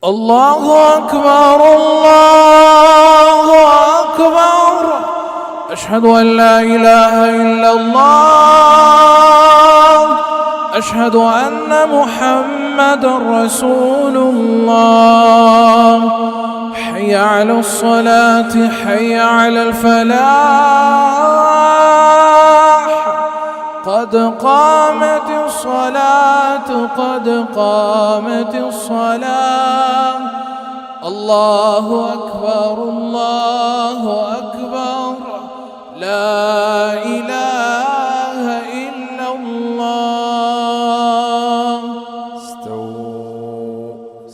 الله أكبر الله أكبر. أشهد أن لا إله إلا الله. أشهد أن محمدًا رسول الله. حي على الصلاة حي على الفلاح. قد قامت الصلاة قد قامت الصلاة. الله أكبر الله أكبر. لا إله إلا الله.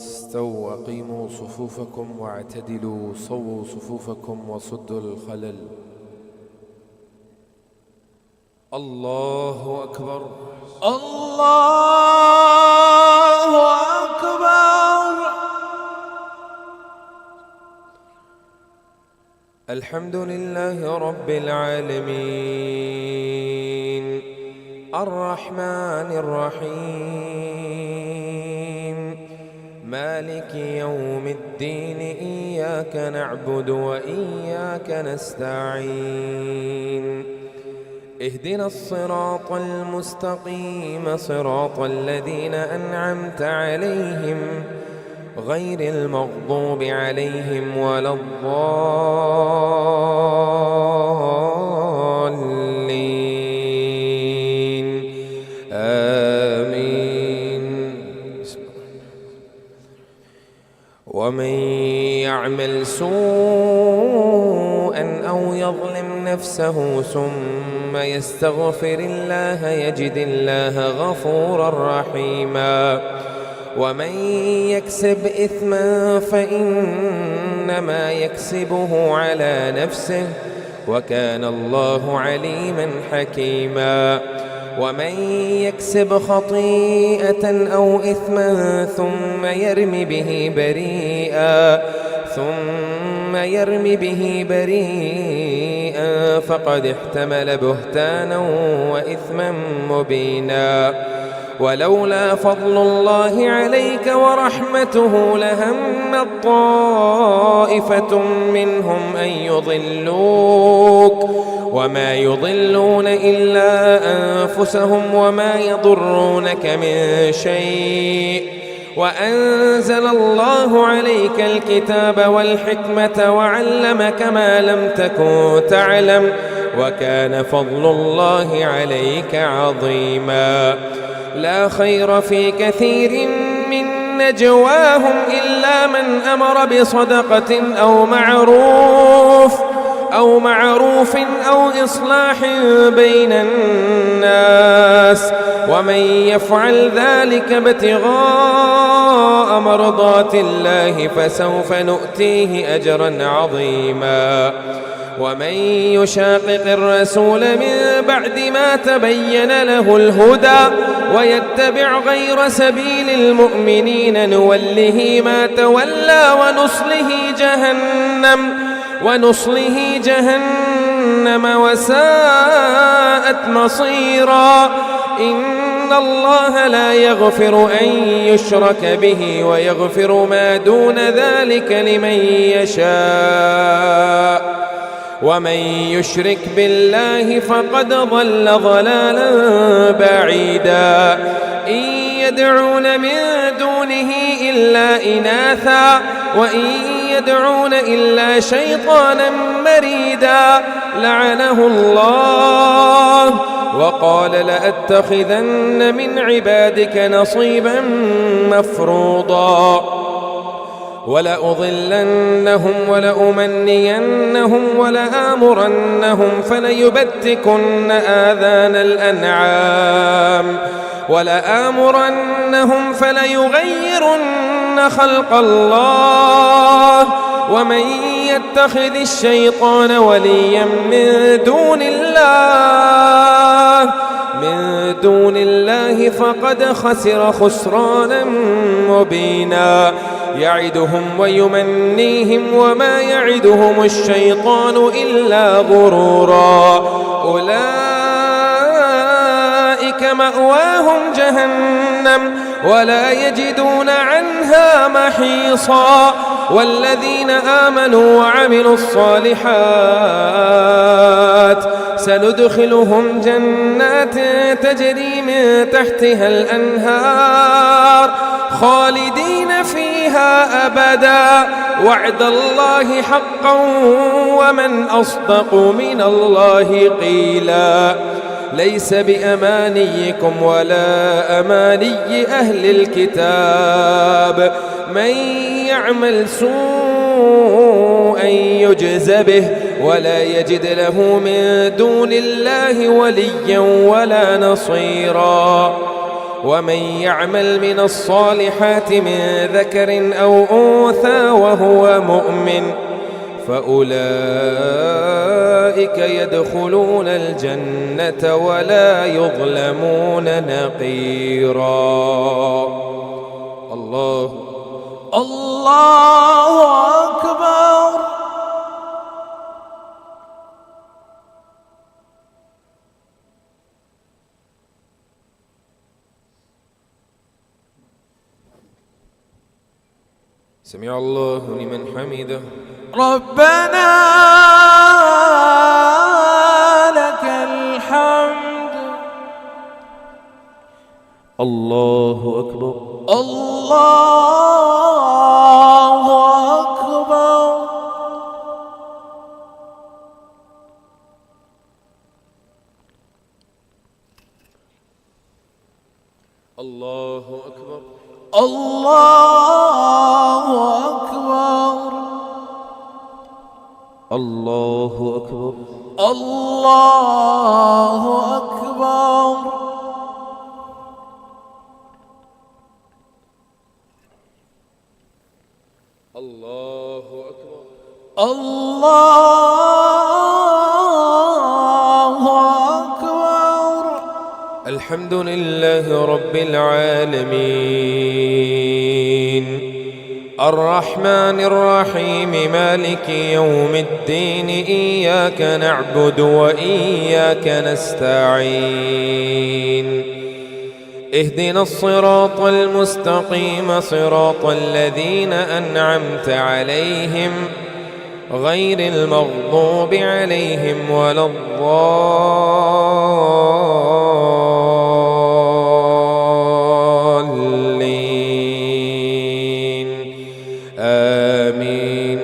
استووا أقيموا صفوفكم واعتدلوا صووا صفوفكم وصدوا الخلل. الله أكبر الله أكبر. الحمد لله رب العالمين الرحمن الرحيم مالك يوم الدين. إياك نعبد وإياك نستعين. اهدنا الصراط المستقيم صراط الذين أنعمت عليهم غير المغضوب عليهم ولا الضالين. آمين. ومن يعمل سوءا أو يظلم نفسه ثم يستغفر الله يجد الله غفورا رحيما. ومن يكسب إثما فإنما يكسبه على نفسه وكان الله عليما حكيما. ومن يكسب خطيئة أو إثما ثم يرم به بريئا فقد احتمل بهتانا وإثما مبينا. ولولا فضل الله عليك ورحمته لهمت طائفة منهم أن يضلوك وما يضلون إلا أنفسهم وما يضرونك من شيء. وأنزل الله عليك الكتاب والحكمة وعلمك ما لم تكن تعلم وكان فضل الله عليك عظيما. لا خير في كثير من نجواهم إلا من أمر بصدقة أو معروف أو إصلاح بين الناس ومن يفعل ذلك ابتغاء مرضات الله فسوف نؤتيه أجرا عظيما. ومن يشاقق الرسول من بعد ما تبين له الهدى ويتبع غير سبيل المؤمنين نوله ما تولى ونصله جهنم وساءت مصيرا. إن الله لا يغفر أن يشرك به ويغفر ما دون ذلك لمن يشاء ومن يشرك بالله فقد ضل ضلالا بعيدا. إن يدعون من دونه إلا إناثا وإن يدعون إلا شيطانا مريدا لعنه الله وقال لأتخذن من عبادك نصيبا مفروضا. ولأضلنهم ولأمنينهم ولآمرنهم فليبتكن آذان الأنعام ولآمرنهم فليغيرن خلق الله. ومن يتخذ الشيطان وليا من دون الله فقد خسر خسرانا مبينا. يعدهم ويمنيهم وما يعدهم الشيطان إلا غرورا. أولئك مأواهم جهنم ولا يجدون عنها محيصا والذين آمنوا وعملوا الصالحات سندخلهم جنات تجري من تحتها الأنهار خالدين فيها أبدا وعد الله حقا ومن أصدق من الله قيلا ليس بأمانيكم ولا أماني أهل الكتاب من يعمل سوءا يجز به ولا يجد له من دون الله وليا ولا نصيرا ومن يعمل من الصالحات من ذكر أو أنثى وهو مؤمن فأولئك يدخلون الجنة ولا يظلمون نقيرا. الله أكبر. سمع الله لمن حمده. ربنا لك الحمد. الله أكبر. الله أكبر. الله أكبر. الله أكبر. الله أكبر. الله أكبر. الله أكبر. الله أكبر. الحمد لله رب العالمين الرحمن الرحيم مالك يوم الدين إياك نعبد وإياك نستعين اهدنا الصراط المستقيم صراط الذين أنعمت عليهم غير المغضوب عليهم ولا الضالين آمين.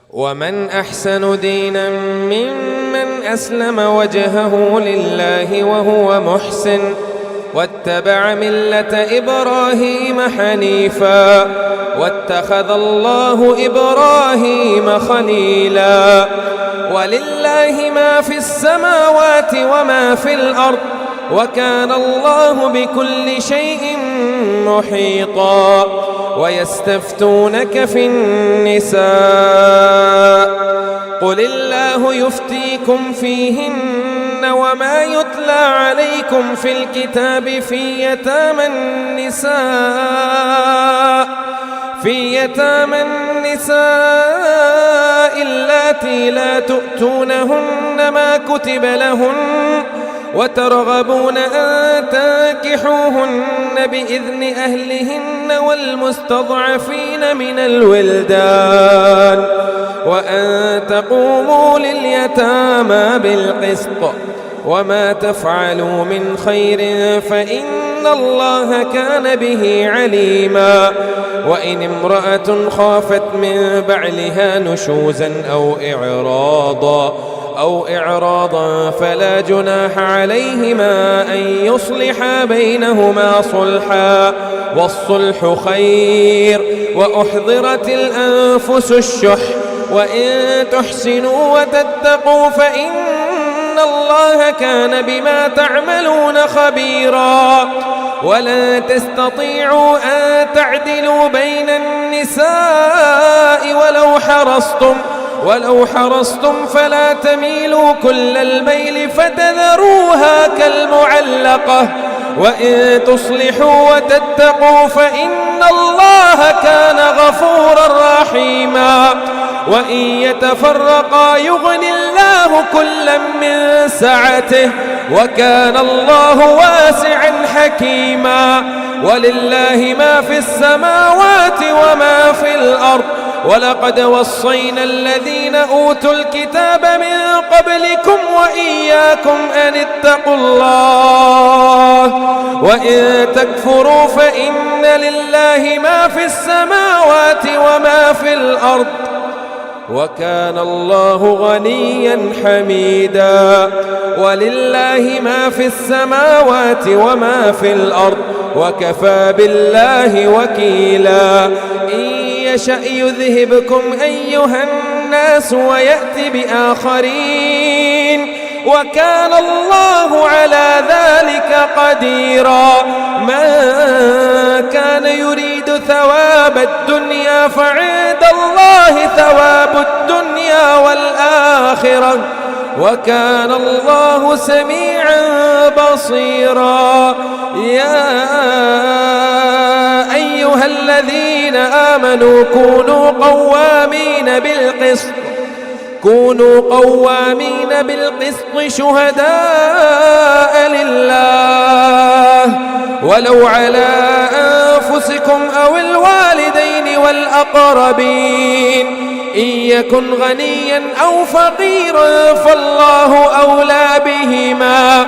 ومن أحسن دينا ممن أسلم وجهه لله وهو محسن واتبع ملة إبراهيم حنيفا واتخذ الله إبراهيم خليلا ولله ما في السماوات وما في الأرض وكان الله بكل شيء محيطا. ويستفتونك في النساء قل الله يفتيكم فيهن وما يتلى عليكم في الكتاب في يتامى النساء اللاتي لا تؤتونهن ما كتب لهن وترغبون أن تنكحوهن بإذن أهلهن والمستضعفين من الولدان وأن تقوموا لليتامى بالقسط وما تفعلوا من خير فإن الله كان به عليما. وإن امرأة خافت من بعلها نشوزا أو إعراضا فلا جناح عليهما أن يصلحا بينهما صلحا والصلح خير وأحضرت الأنفس الشح وإن تحسنوا وتتقوا فإن الله كان بما تعملون خبيرا. ولن تستطيعوا أن تعدلوا بين النساء ولو حرصتم فلا تميلوا كل الميل فتذروها كالمعلقة وإن تصلحوا وتتقوا فإن الله كان غفورا رحيما. وإن يتفرقا يغن الله كلا من سعته وكان الله واسعا حكيما. ولله ما في السماوات وما في الأرض. ولقد وصينا الذين أوتوا الكتاب من قبلكم وإياكم أن اتقوا الله. وإن تكفروا فإن لله ما في السماوات وما في الأرض وكان الله غنيا حميدا. ولله ما في السماوات وما في الأرض وكفى بالله وكيلا. إن يشأ يذهبكم أيها الناس ويأتي بآخرين وكان الله على ذلك قديرا. من كان يريد ثواب الدنيا فعند الله ثواب الدنيا والآخرة وكان الله سميعا بصيرا. يا أيها الذين آمنوا كونوا قوامين بالقسط شهداء لله ولو على أنفسكم أو الوالدين والأقربين. إن يكن غنيا أو فقيرا فالله أولى بهما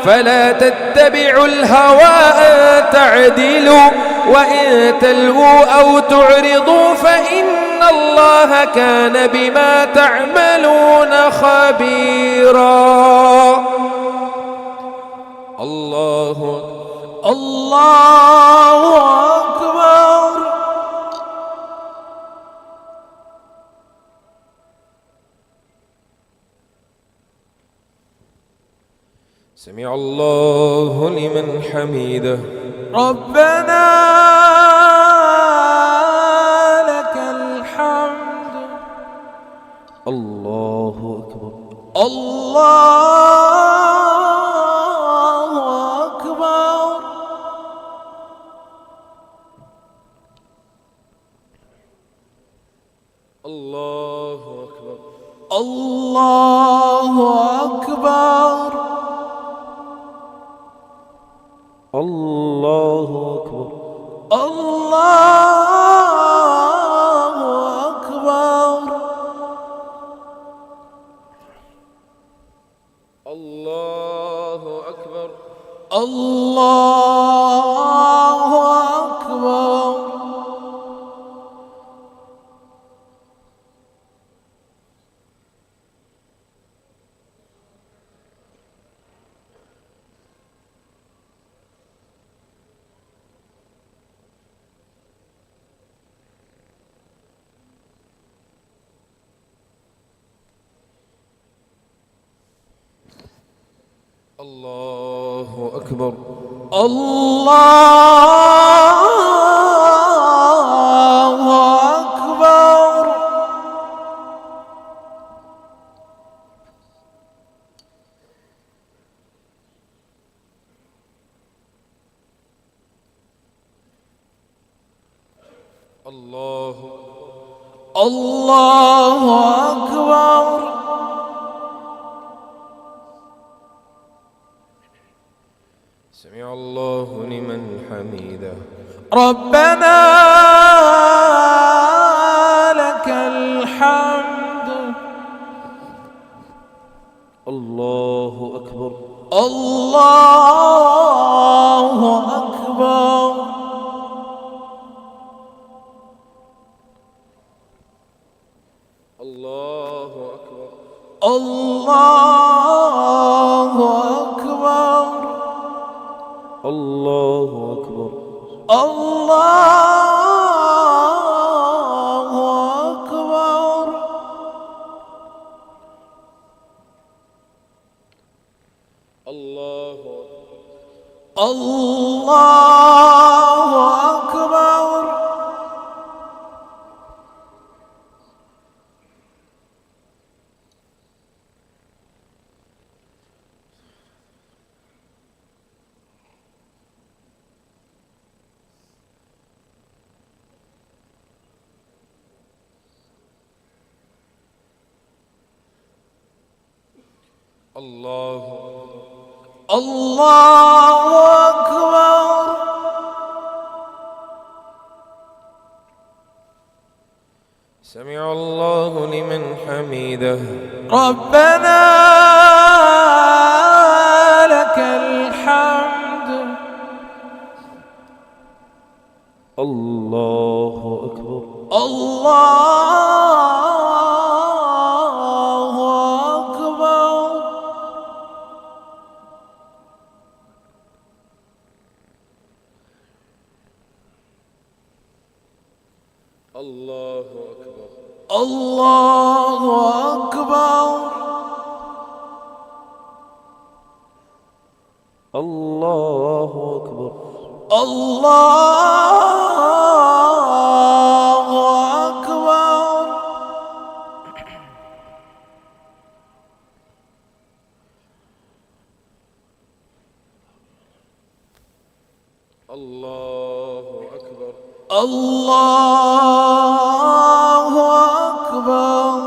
فلا تتبعوا الهوى أن تعدلوا وإن تلووا أو تعرضوا فإن الله كان بما تعملون خبيرا. الله أكبر. سمع الله لمن حميده. ربنا لك الحمد. الله أكبر. الله أكبر. الله أكبر. الله أكبر. الله أكبر. الله أكبر. الله أكبر. الله أكبر. الله أكبر. الله أكبر. الله أكبر. سمع الله لمن حميده. ربنا لك الحمد. الله أكبر. الله أكبر. الله أكبر. الله أكبر. الله أكبر. الله أكبر. الله أكبر. الله الله أكبر. الله لمن حمده. ربنا لك الحمد. الله أكبر. الله أكبر. الله أكبر. الله أكبر. الله أكبر. الله أكبر. الله أكبر. الله أكبر.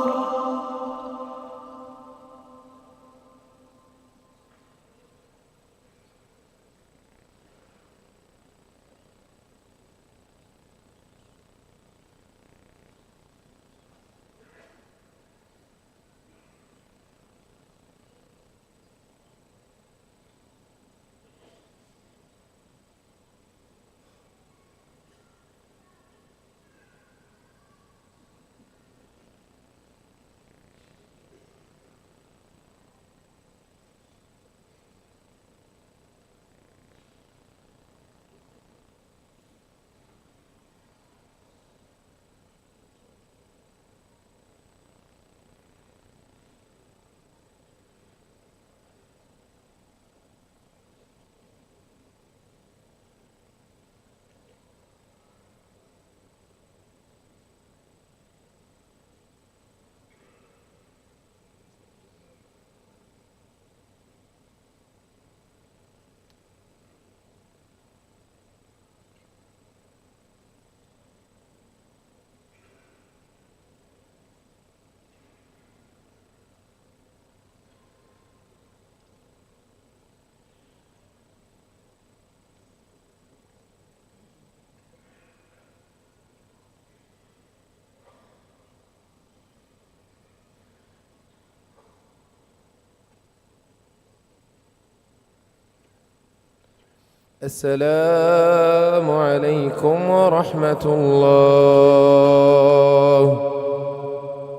السلام عليكم ورحمة الله.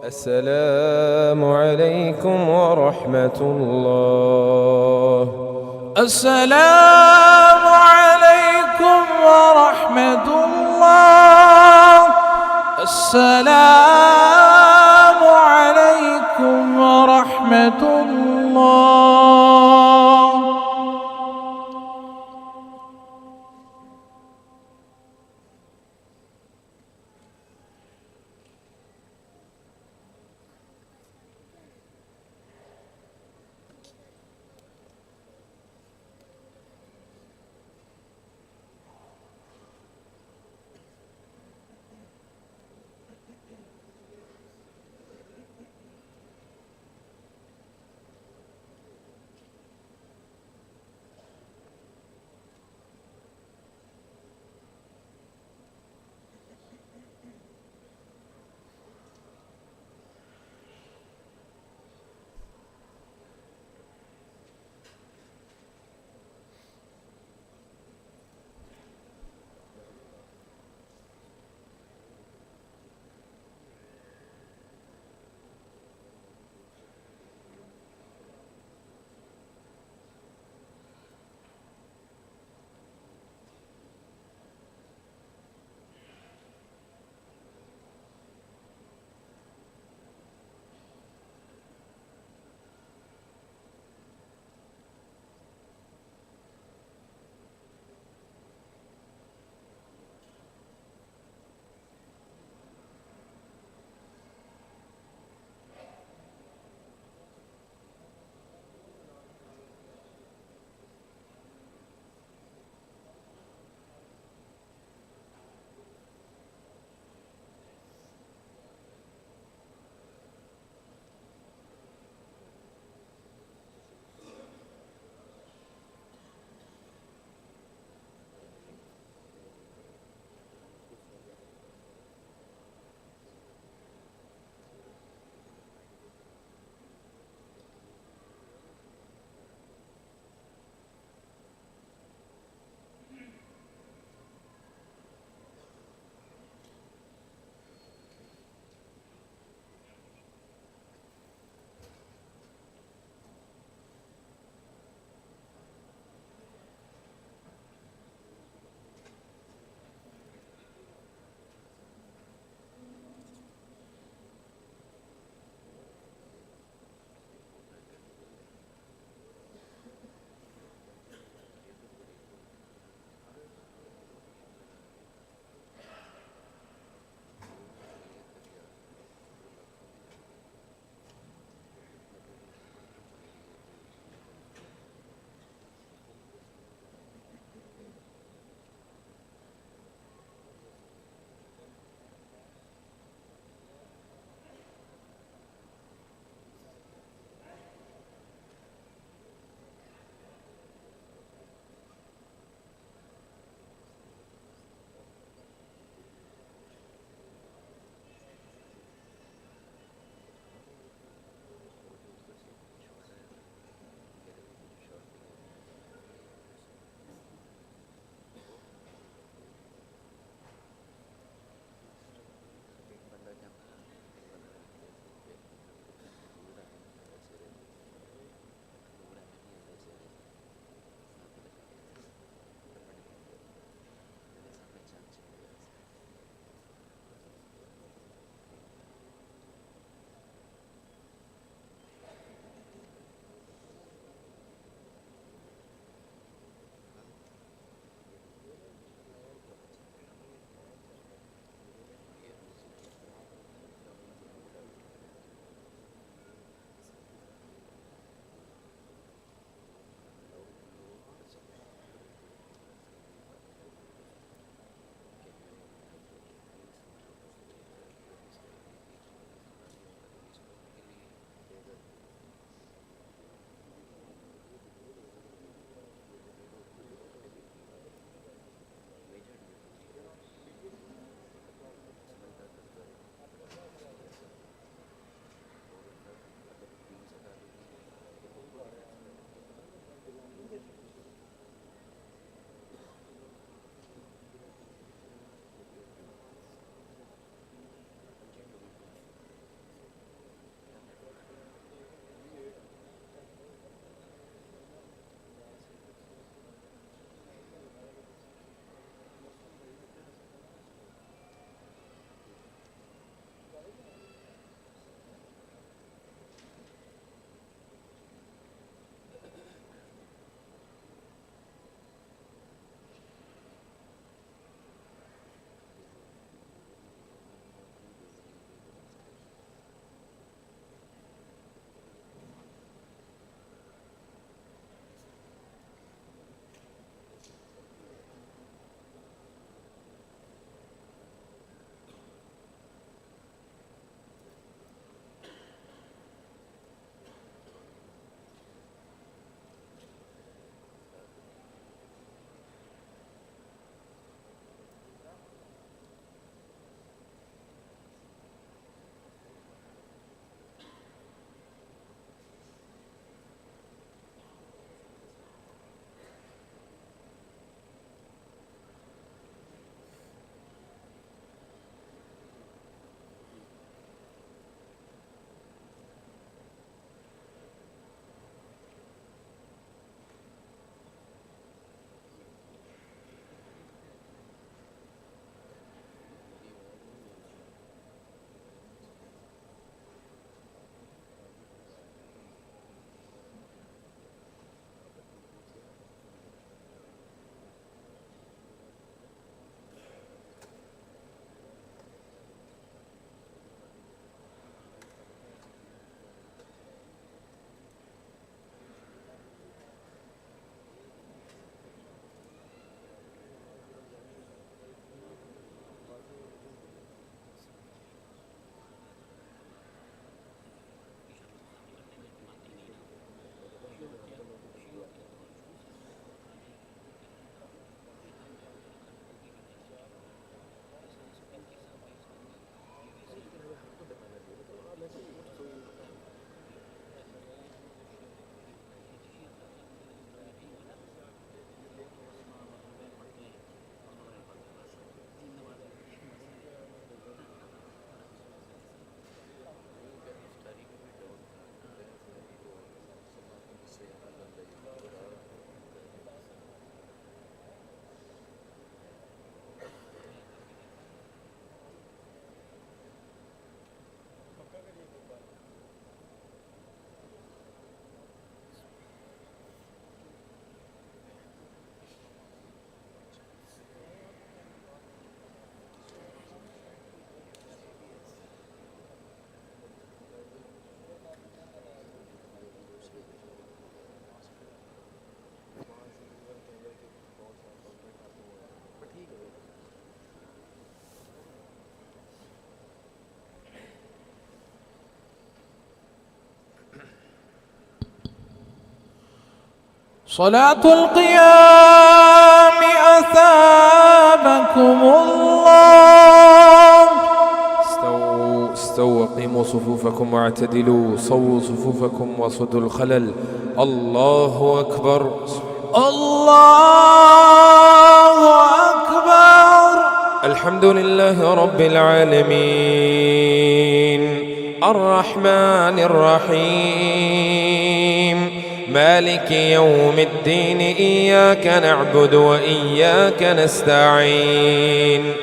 السلام عليكم ورحمة الله. السلام عليكم ورحمة الله. السلام عليكم ورحمة الله. صلاة القيام أثابكم الله. استووا قيموا صفوفكم واعتدلوا صووا صفوفكم وصدوا الخلل. الله أكبر. الله أكبر. الحمد لله رب العالمين الرحمن الرحيم مالك يوم الدين إياك نعبد وإياك نستعين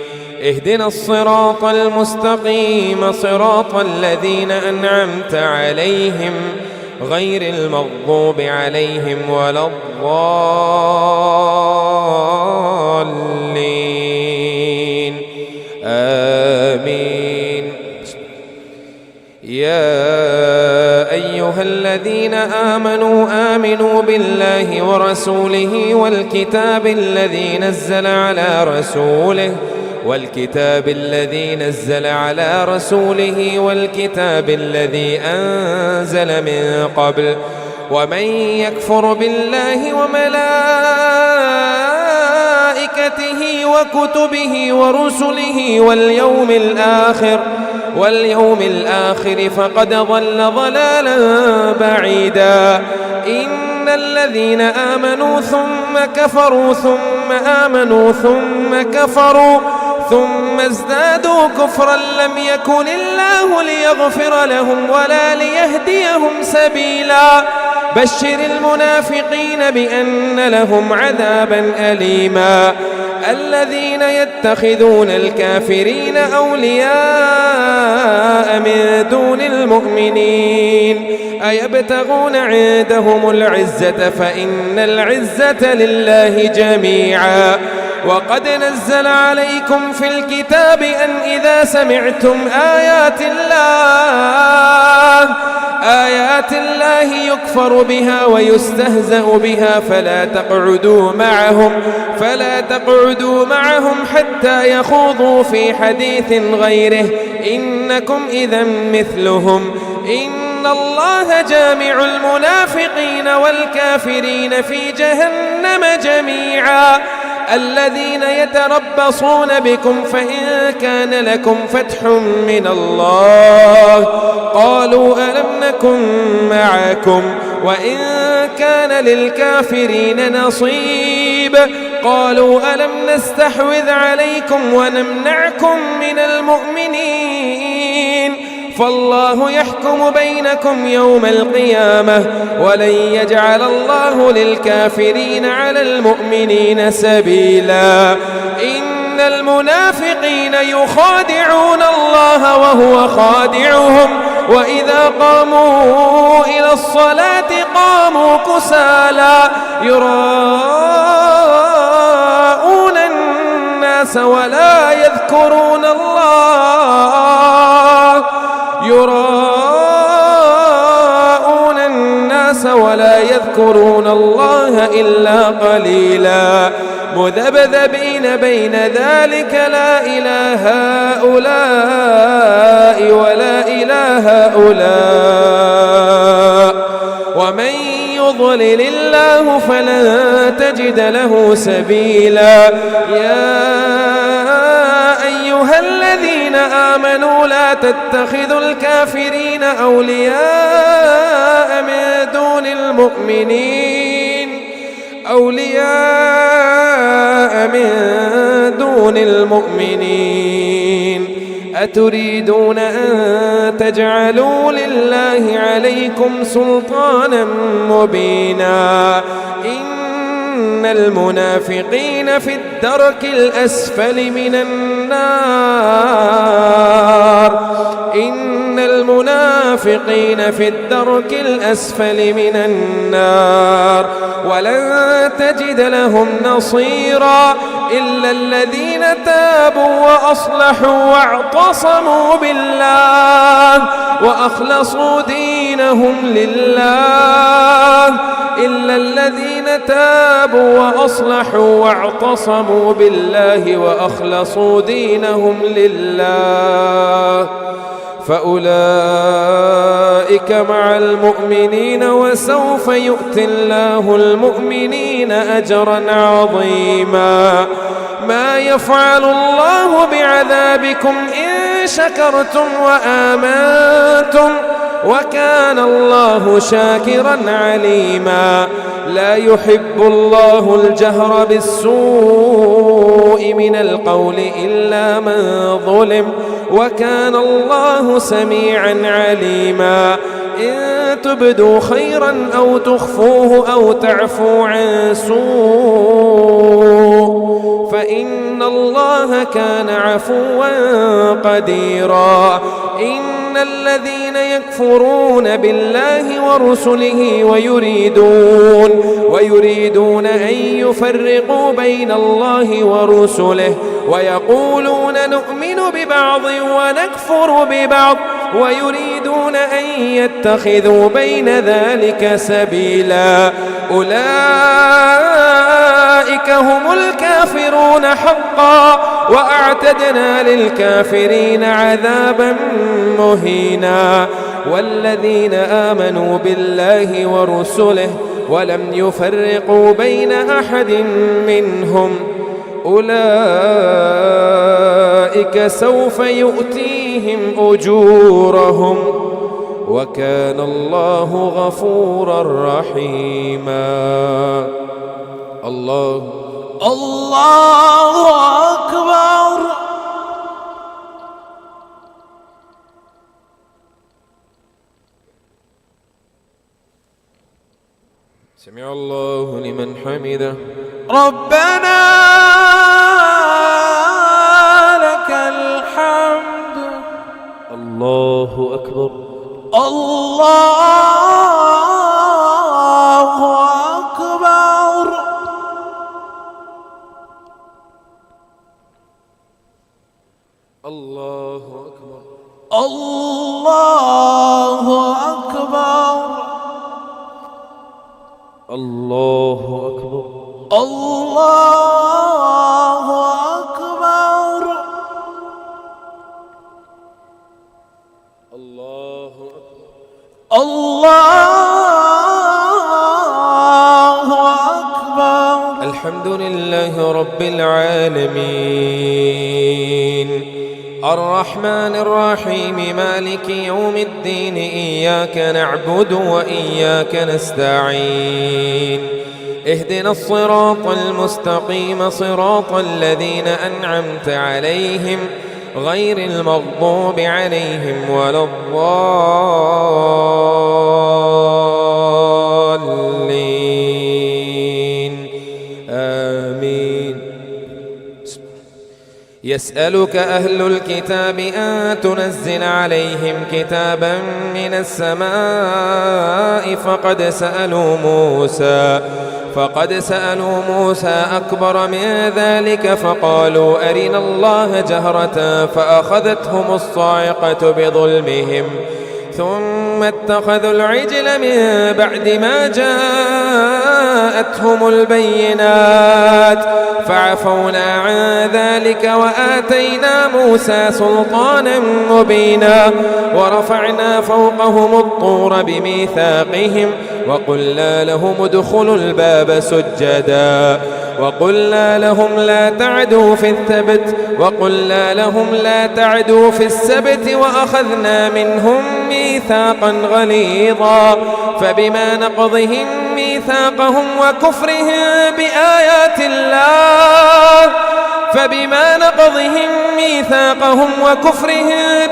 اهدنا الصراط المستقيم صراط الذين أنعمت عليهم غير المغضوب عليهم ولا الضالين آمين. يا أيها الذين آمنوا بالله ورسوله والكتاب الذي نزل على رسوله والكتاب الذي أنزل من قبل ومن يكفر بالله وملائكته وكتبه ورسله واليوم الآخر فقد ضل ضلالا بعيدا. إن الذين آمنوا ثم كفروا ثم آمنوا ثم كفروا ثم ازدادوا كفرا لم يكن الله ليغفر لهم ولا ليهديهم سبيلا. بشر المنافقين بأن لهم عذابا أليما. الذين يتخذون الكافرين أولياء من دون المؤمنين أيبتغون عندهم العزة فإن العزة لله جميعا. وقد نزل عليكم في الكتاب أن إذا سمعتم آيات الله يكفر بها ويستهزأ بها فلا تقعدوا معهم حتى يخوضوا في حديث غيره إنكم إذا مثلهم. إن الله جامع المنافقين والكافرين في جهنم جميعا. الذين يتربصون بكم فإن كان لكم فتح من الله قالوا ألم نكن معكم وإن كان للكافرين نصيب قالوا ألم نستحوذ عليكم ونمنعكم من المؤمنين فالله يحكم بينكم يوم القيامة ولن يجعل الله للكافرين على المؤمنين سبيلا. إن المنافقين يخادعون الله وهو خادعهم وإذا قاموا إلى الصلاة قاموا كسالى يراءون الناس ولا يذكرون الله إلا قليلا. مذبذبين بين ذلك لا إله هؤلاء ولا إله هؤلاء. ومن يضلل الله فلن تجد له سبيلا. يا أيها الذين آمنوا لا تتخذوا الكافرين أولياء من دون المؤمنين أتريدون أن تجعلوا لله عليكم سلطانا مبينا. إن المنافقين في الدرك الأسفل من النار ولن تجد لهم نصيرا إلا الذين تابوا وأصلحوا واعتصموا بالله وأخلصوا دينهم لله فأولئك مع المؤمنين وسوف يؤتي الله المؤمنين أجرا عظيما. ما يفعل الله بعذابكم إن شكرتم وآمنتم وكان الله شاكرا عليما. لا يحب الله الجهر بالسوء من القول إلا من ظلم وكان الله سميعا عليما. إن تبدوا خيرا أو تخفوه أو تعفو عن سوء فإن الله كان عفوا قديرا. إن الذين يكفرون بالله ورسله ويريدون أن يفرقوا بين الله ورسله ويقولون نؤمن ببعض ونكفر ببعض ويريدون أن يتخذوا بين ذلك سبيلا. أولئك هم الكافرون حقا وأعتدنا للكافرين عذابا مهينا. والذين آمنوا بالله ورسله ولم يفرقوا بين أحد منهم أولئك سوف يؤتيهم أجورهم وكان الله غفورا رحيما. الله أكبر. سمع الله لمن حمده. ربنا لك الحمد. الله أكبر. الله أكبر. الله أكبر. الله أكبر. الله أكبر. الله أكبر. الله أكبر. الله أكبر. الحمد لله رب العالمين الرحمن الرحيم مالك يوم الدين. إياك نعبد وإياك نستعين. اهدنا الصراط المستقيم صراط الذين أنعمت عليهم غير المغضوب عليهم ولا الضالين. آمين. يسألك أهل الكتاب أن تنزل عليهم كتابا من السماء فقد سألوا موسى أكبر من ذلك فقالوا أرنا الله جهرة فأخذتهم الصاعقة بظلمهم ثم اتخذوا العجل من بعد ما جاءتهم البينات فعفونا عن ذلك وآتينا موسى سلطانا مبينا ورفعنا فوقهم الطور بميثاقهم وقلنا لهم ادخلوا الباب سجدا وقلنا لهم لا تعدوا في السبت وأخذنا منهم ميثاقا غليظا فبما نقضهم ميثاقهم وكفرهم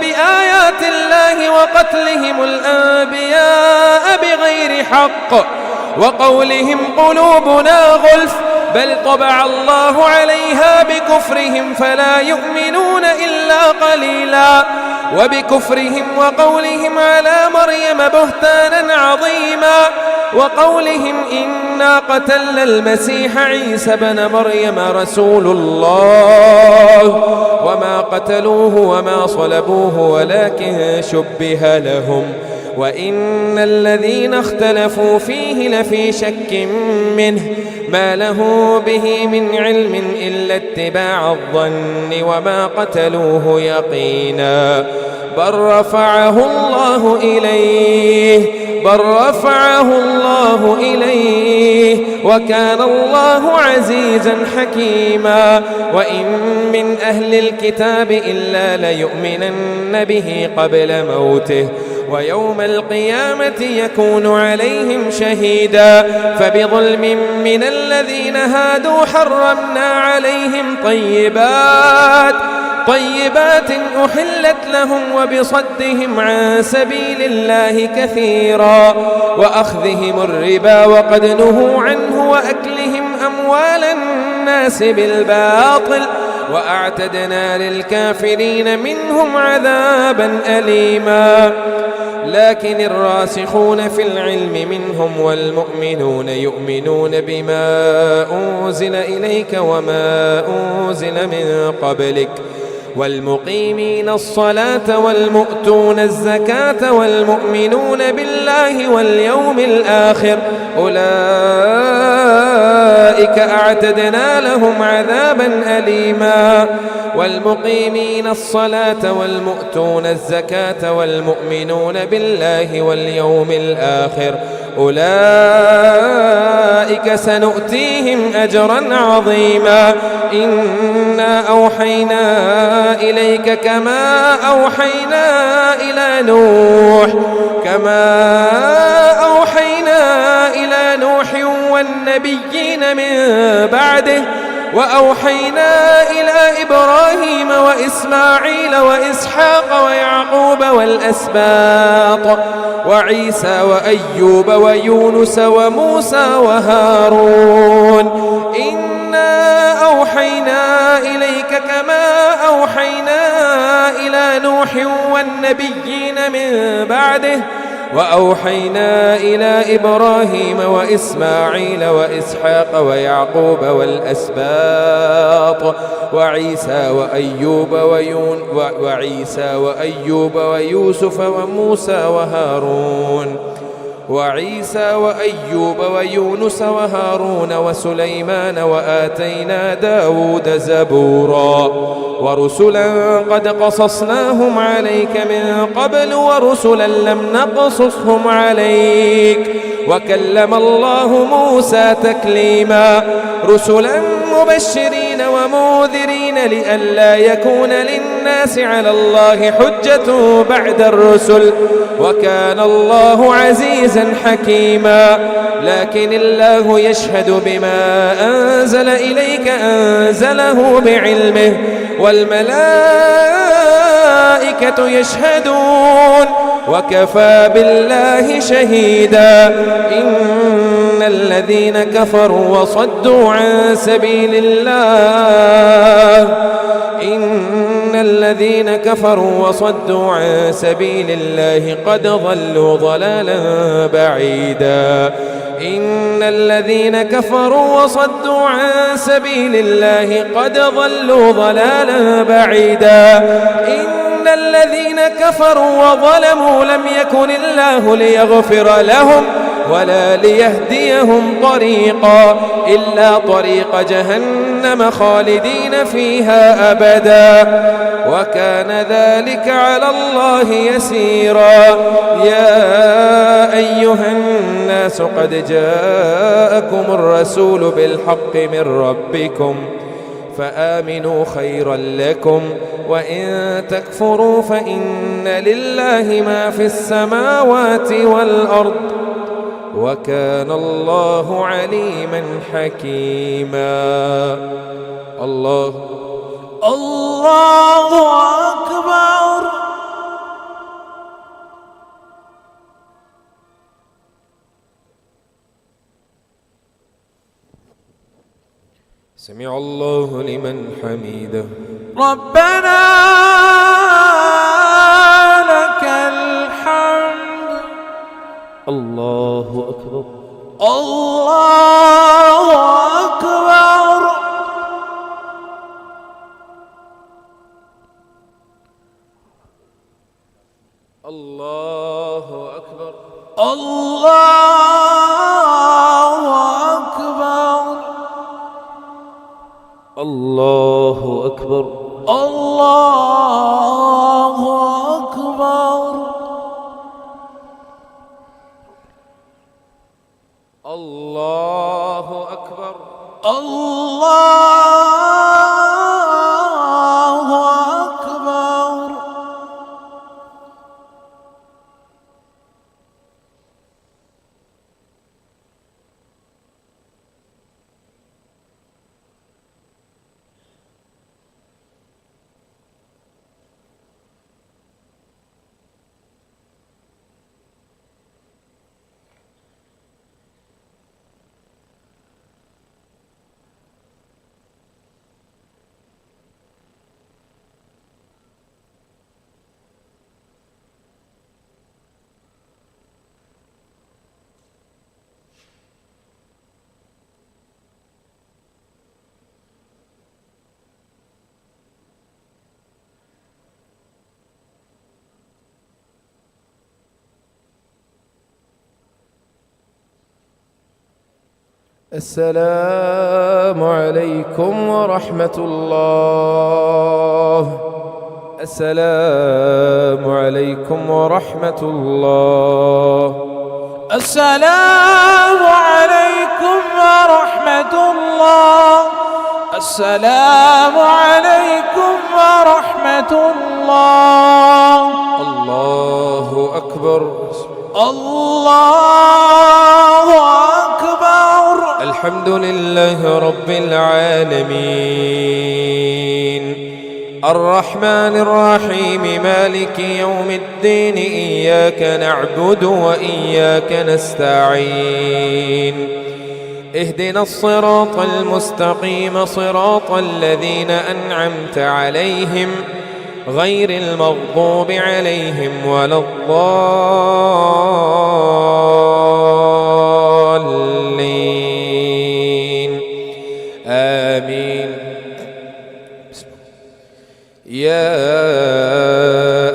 بآيات الله وقتلهم الأنبياء بغير حق وقولهم قلوبنا غلف بل طبع الله عليها بكفرهم فلا يؤمنون إلا قليلا وبكفرهم وقولهم على مريم بهتانا عظيما وقولهم إنا قتلنا المسيح عيسى بن مريم رسول الله وما قتلوه وما صلبوه ولكن شبه لهم وإن الذين اختلفوا فيه لفي شك منه ما له به من علم إلا اتباع الظن وما قتلوه يقينا بل رفعه الله إليه وكان الله عزيزا حكيما وإن من أهل الكتاب إلا ليؤمنن به قبل موته ويوم القيامة يكون عليهم شهيدا فبظلم من الذين هادوا حرمنا عليهم طيبات أحلت لهم وبصدهم عن سبيل الله كثيرا وأخذهم الربا وقد نهوا عنه وأكلهم أموال الناس بالباطل وأعتدنا للكافرين منهم عذابا أليما لكن الراسخون في العلم منهم والمؤمنون يؤمنون بما أنزل إليك وما أنزل من قبلك والمقيمين الصلاة والمؤتون الزكاة والمؤمنون بالله واليوم الآخر أولئك أعتدنا لهم عذابا أليما والمقيمين الصلاة والمؤتون الزكاة والمؤمنون بالله واليوم الآخر أولئك سنؤتيهم أجرا عظيما إنا أوحينا إليك كما أوحينا إلى نوح والنبيين من بعده وأوحينا إلى إبراهيم وإسماعيل وإسحاق ويعقوب والأسباط وعيسى وأيوب ويونس وموسى وهارون إنا أوحينا إليك كما أوحينا إلى نوح والنبيين من بعده وأوحينا إلى إبراهيم وإسماعيل وإسحاق ويعقوب والأسباط وعيسى وأيوب ويوسف وموسى وهارون وعيسى وأيوب ويونس وهارون وسليمان وآتينا داود زبورا ورسلا قد قصصناهم عليك من قبل ورسلا لم نقصصهم عليك وكلم الله موسى تكليما رسلا مبشرين ومنذرين لئلا يكون للناس على الله حجة بعد الرسل وكان الله عزيزا حكيما لكن الله يشهد بما أنزل إليك أنزله بعلمه والملائكة يشهدون وكفى بالله شهيدا إن الذين كفروا وصدوا عن سبيل الله قد ضلوا ضلالا بعيدا إن الذين كفروا وصدوا عن سبيل الله قد ضلوا ضلالا بعيدا إن الذين كفروا وظلموا لم يكن الله ليغفر لهم ولا ليهديهم طريقا إلا طريق جهنم خالدين فيها أبدا وكان ذلك على الله يسيرا يا أيها الناس قد جاءكم الرسول بالحق من ربكم فآمنوا خيرا لكم وإن تكفروا فإن لله ما في السماوات والأرض وكان الله عليما حكيما الله أكبر سمع الله لمن حميده ربنا لك الحمد الله أكبر الله أكبر الله أكبر الله أكبر الله أكبر الله أكبر الله أكبر. الله أكبر. السلام عليكم ورحمة الله. السلام عليكم ورحمة الله. السلام عليكم ورحمة الله. السلام عليكم ورحمة الله. الله أكبر. الله أكبر. الحمد لله رب العالمين الرحمن الرحيم مالك يوم الدين إياك نعبد وإياك نستعين اهدنا الصراط المستقيم صراط الذين أنعمت عليهم غير المغضوب عليهم ولا الضالين آمين. يا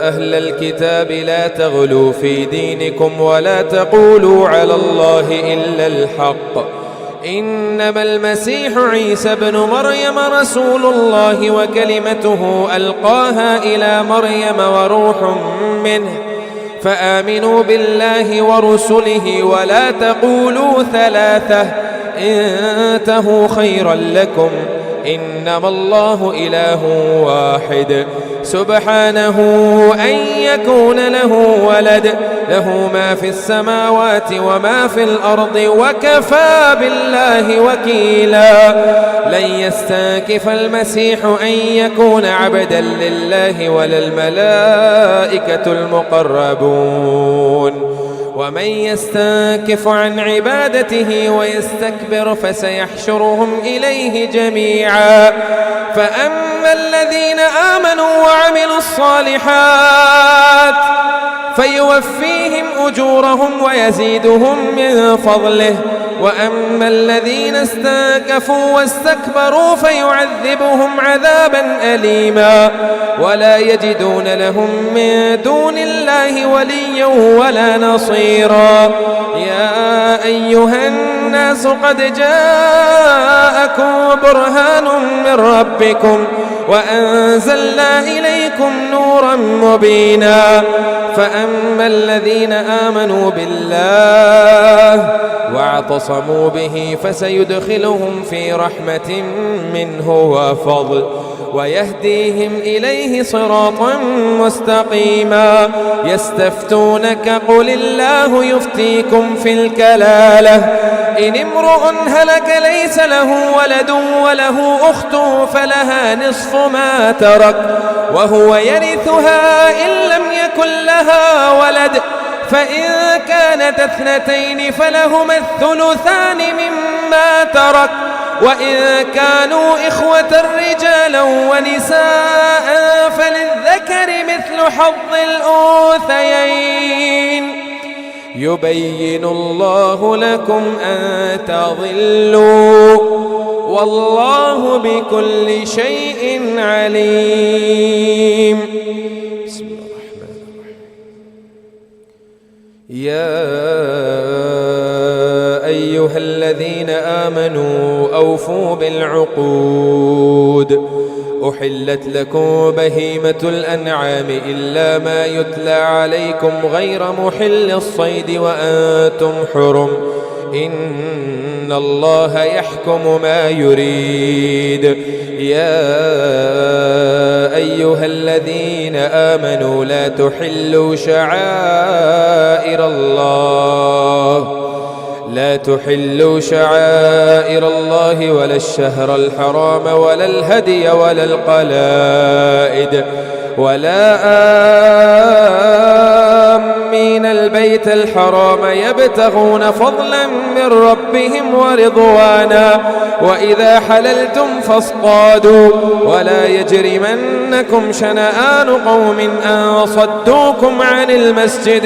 أهل الكتاب لا تغلوا في دينكم ولا تقولوا على الله إلا الحق إنما المسيح عيسى بن مريم رسول الله وكلمته ألقاها إلى مريم وروح منه فآمنوا بالله ورسله ولا تقولوا ثلاثة انتهوا خيرا لكم إنما الله إله واحد سبحانه أن يكون له ولد له ما في السماوات وما في الأرض وكفى بالله وكيلا. لن يستنكف المسيح أن يكون عبدا لله ولا الملائكة المقربون ومن يستنكف عن عبادته ويستكبر فسيحشرهم إليه جميعا. فأما الذين آمنوا وعملوا الصالحات فيوفيهم أجورهم ويزيدهم من فضله وأما الذين استنكفوا واستكبروا فيعذبهم عذابا أليما ولا يجدون لهم من دون الله وليا ولا نصيرا. يا أيها الناس قد جاءكم برهان من ربكم وأنزلنا إليكم نورا مبينا. فأما الذين آمنوا بالله واعتصموا به فسيدخلهم في رحمة منه وفضل ويهديهم إليه صراطا مستقيما. يستفتونك قل الله يفتيكم في الكلالة إن امرؤ هلك ليس له ولد وله أخت فلها نصف ما ترك وهو يرثها إن لم يكن لها ولد فإن كانت اثنتين فلهما الثلثان مما ترك وإن كانوا إخوة رجالا ونساء فللذكر مثل حظ الأنثيين. يبين الله لكم أن تضلوا والله بكل شيء عليم. بسم الله الرحمن الرحيم. يا أيها الذين آمنوا أوفوا بالعقود أحلت لكم بهيمة الأنعام إلا ما يتلى عليكم غير محل الصيد وأنتم حرم إن الله يحكم ما يريد. يا أيها الذين آمنوا لا تحلوا شعائر الله ولا الشهر الحرام ولا الهدي ولا القلائد ولا آمين البيت الحرام يبتغون فضلا من ربهم ورضوانا وإذا حللتم فاصطادوا ولا يجرمنكم شنآن قوم أن صدوكم عن المسجد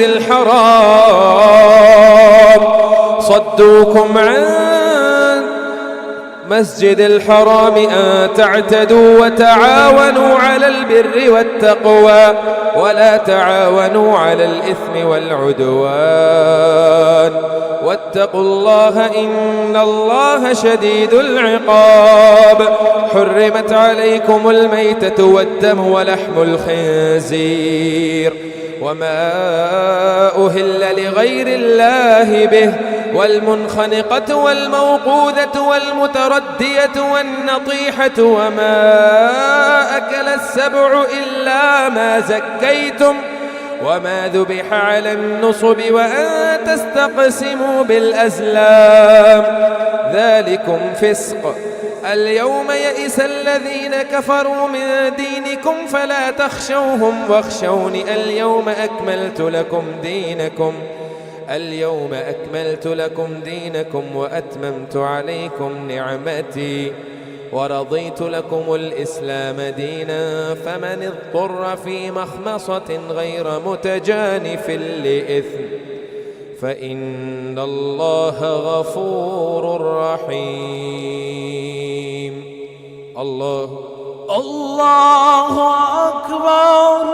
الحرام أن تعتدوا وتعاونوا على البر والتقوى ولا تعاونوا على الإثم والعدوان واتقوا الله إن الله شديد العقاب. حرمت عليكم الميتة والدم ولحم الخنزير وما أهل لغير الله به والمنخنقة والموقوذة والمتردية والنطيحة وما أكل السبع إلا ما زكيتم وما ذبح على النصب وأن تستقسموا بالأزلام ذلكم فسق. اليوم يئس الذين كفروا من دينكم فلا تخشوهم واخشون اليوم أكملت لكم دينكم وأتممت عليكم نعمتي ورضيت لكم الإسلام دينا فمن اضطر في مخمصة غير متجانف لإثم فإن الله غفور رحيم. الله أكبر.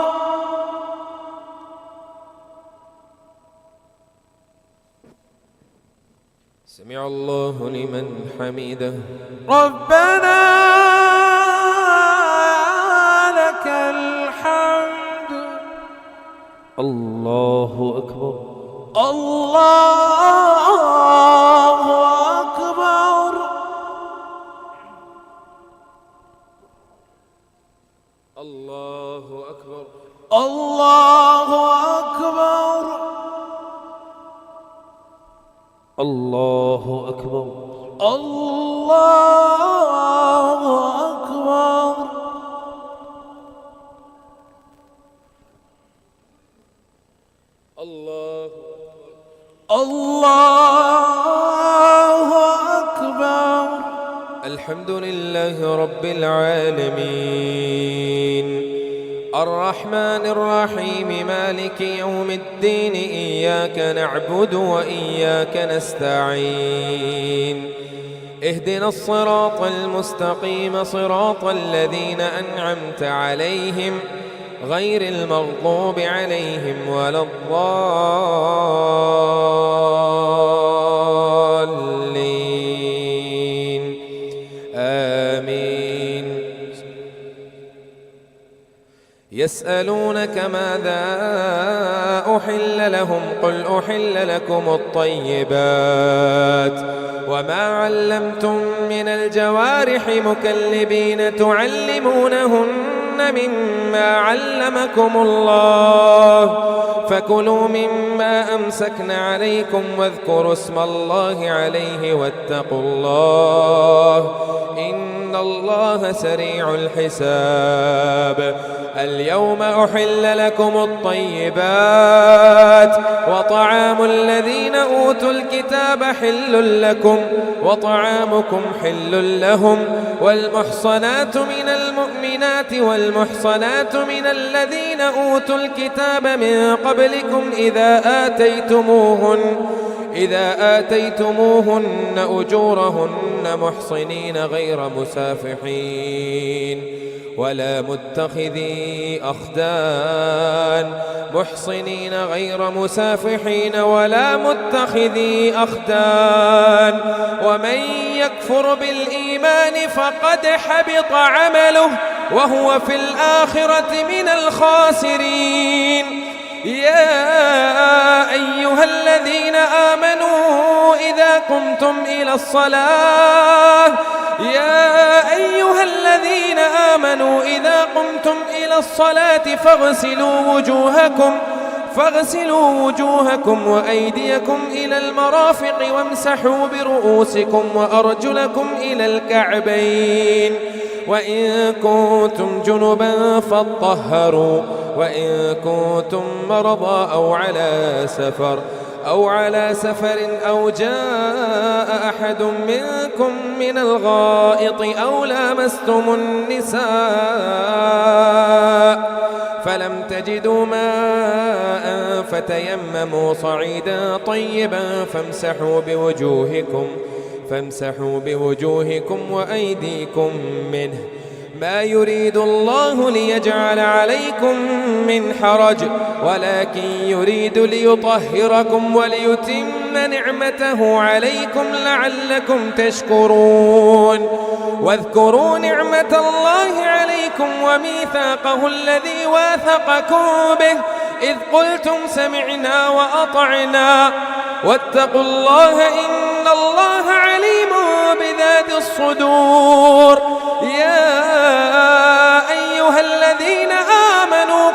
سمع الله لمن حمده. ربنا لك الحمد. الله أكبر. الله أكبر. الله أكبر. الله أكبر. الله أكبر. الله أكبر. الله أكبر. الحمد لله رب العالمين الرحمن الرحيم مالك يوم الدين إياك نعبد وإياك نستعين اهدنا الصراط المستقيم صراط الذين أنعمت عليهم غير المغضوب عليهم ولا الضالين آمين. يسألونك ماذا أحل لهم قل أحل لكم الطيبات وما علمتم من الجوارح مكلبين تعلمونهن مما علمكم الله فكلوا مما أمسكن عليكم واذكروا اسم الله عليه واتقوا الله إن الله سريع الحساب. اليوم أحل لكم الطيبات وطعام الذين أوتوا الكتاب حل لكم وطعامكم حل لهم والمحصنات من المؤمنات والمحصنات من الذين أوتوا الكتاب من قبلكم إذا آتيتموهن أجورهن محصنين غير مسافحين ولا متخذي أخدان محصنين غير مسافحين ولا متخذي أخدان ومن يكفر بالإيمان فقد حبط عمله وهو في الآخرة من الخاسرين. يا أيها الذين آمنوا إذا قمتم إلى الصلاة يا أيها الذين آمنوا إذا قمتم إلى الصلاة فاغسلوا وجوهكم وأيديكم إلى المرافق وامسحوا برؤوسكم وأرجلكم إلى الكعبين وإن كنتم جنبا فاطهروا وإن كنتم مرضى أو على سفر أو جاء أحد منكم من الغائط أو لامستم النساء فلم تجدوا ماء فتيمموا صعيدا طيبا فامسحوا بوجوهكم وأيديكم منه ما يريد الله ليجعل عليكم من حرج ولكن يريد ليطهركم وليتم نعمته عليكم لعلكم تشكرون واذكروا نعمة الله عليكم وميثاقه الذي واثقكم به إذ قلتم سمعنا وأطعنا واتقوا الله إن الله عليم بذات الصدور يا أيها الذين آمنوا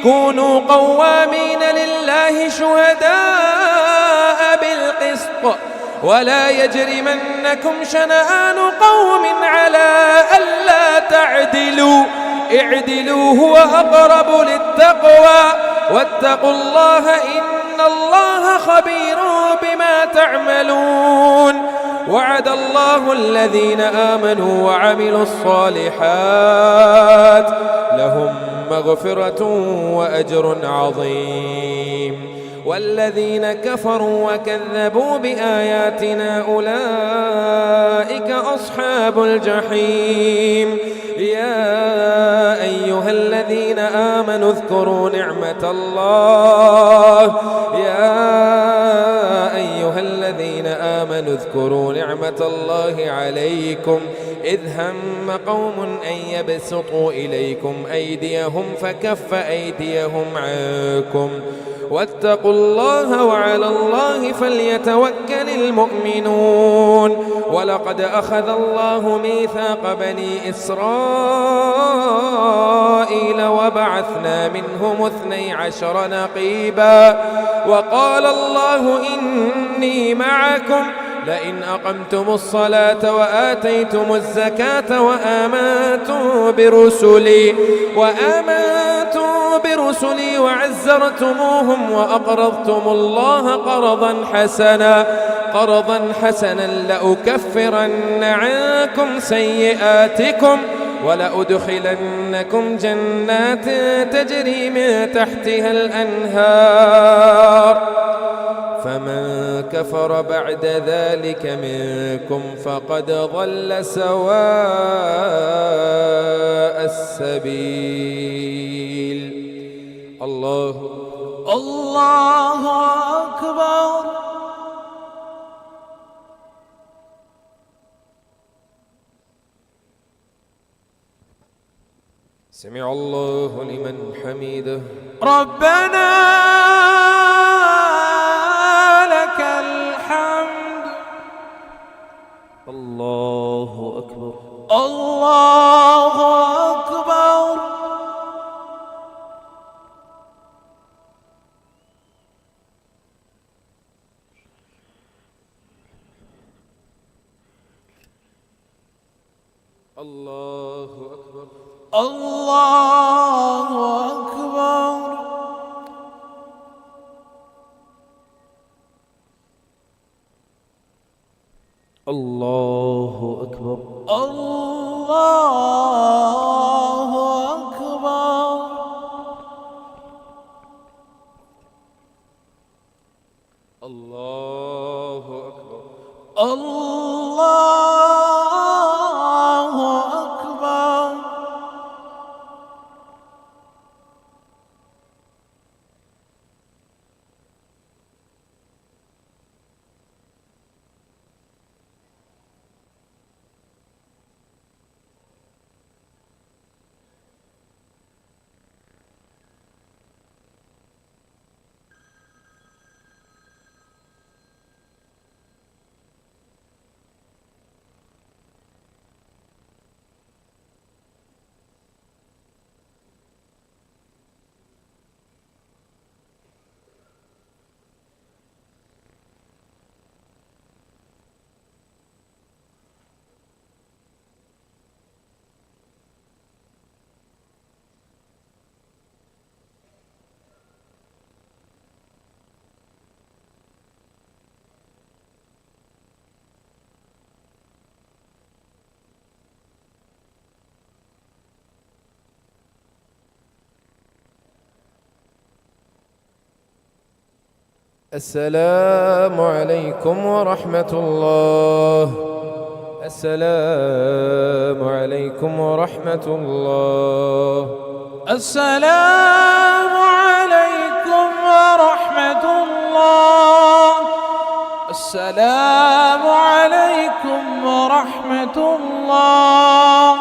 كونوا قوامين لله شهداء بالقسط ولا يجرمنكم شنآن قوم على ألا تعدلوا اعدلوا هو أقرب للتقوى واتقوا الله إن الله خبير بما تعملون وعد الله الذين آمنوا وعملوا الصالحات لهم مغفرة وأجر عظيم والذين كفروا وكذبوا بآياتنا أولئك أصحاب الجحيم يا أيها الذين آمنوا اذكروا نعمة الله عليكم إذ هم قوم أن يبسطوا إليكم أيديهم فكف أيديهم عنكم واتقوا الله وعلى الله فليتوكل المؤمنون ولقد أخذ الله ميثاق بني إسرائيل وبعثنا منهم 12 نقيبا وقال الله إني معكم لئن أقمتم الصلاة وآتيتم الزكاة وآمنتم برسلي وعزرتموهم وأقرضتم الله قرضا حسنا لأكفرن عنكم سيئاتكم ولأدخلنكم جنات تجري من تحتها الأنهار فمن كفر بعد ذلك منكم فقد ضل سواء السبيل الله أكبر. سمع الله لمن حمده ربنا لك الحمد. الله أكبر. الله أكبر. الله أكبر. الله أكبر. الله أكبر. الله أكبر. الله أكبر. الله أكبر. السلام عليكم ورحمة الله. السلام عليكم ورحمة الله. السلام عليكم ورحمة الله. السلام عليكم ورحمة الله.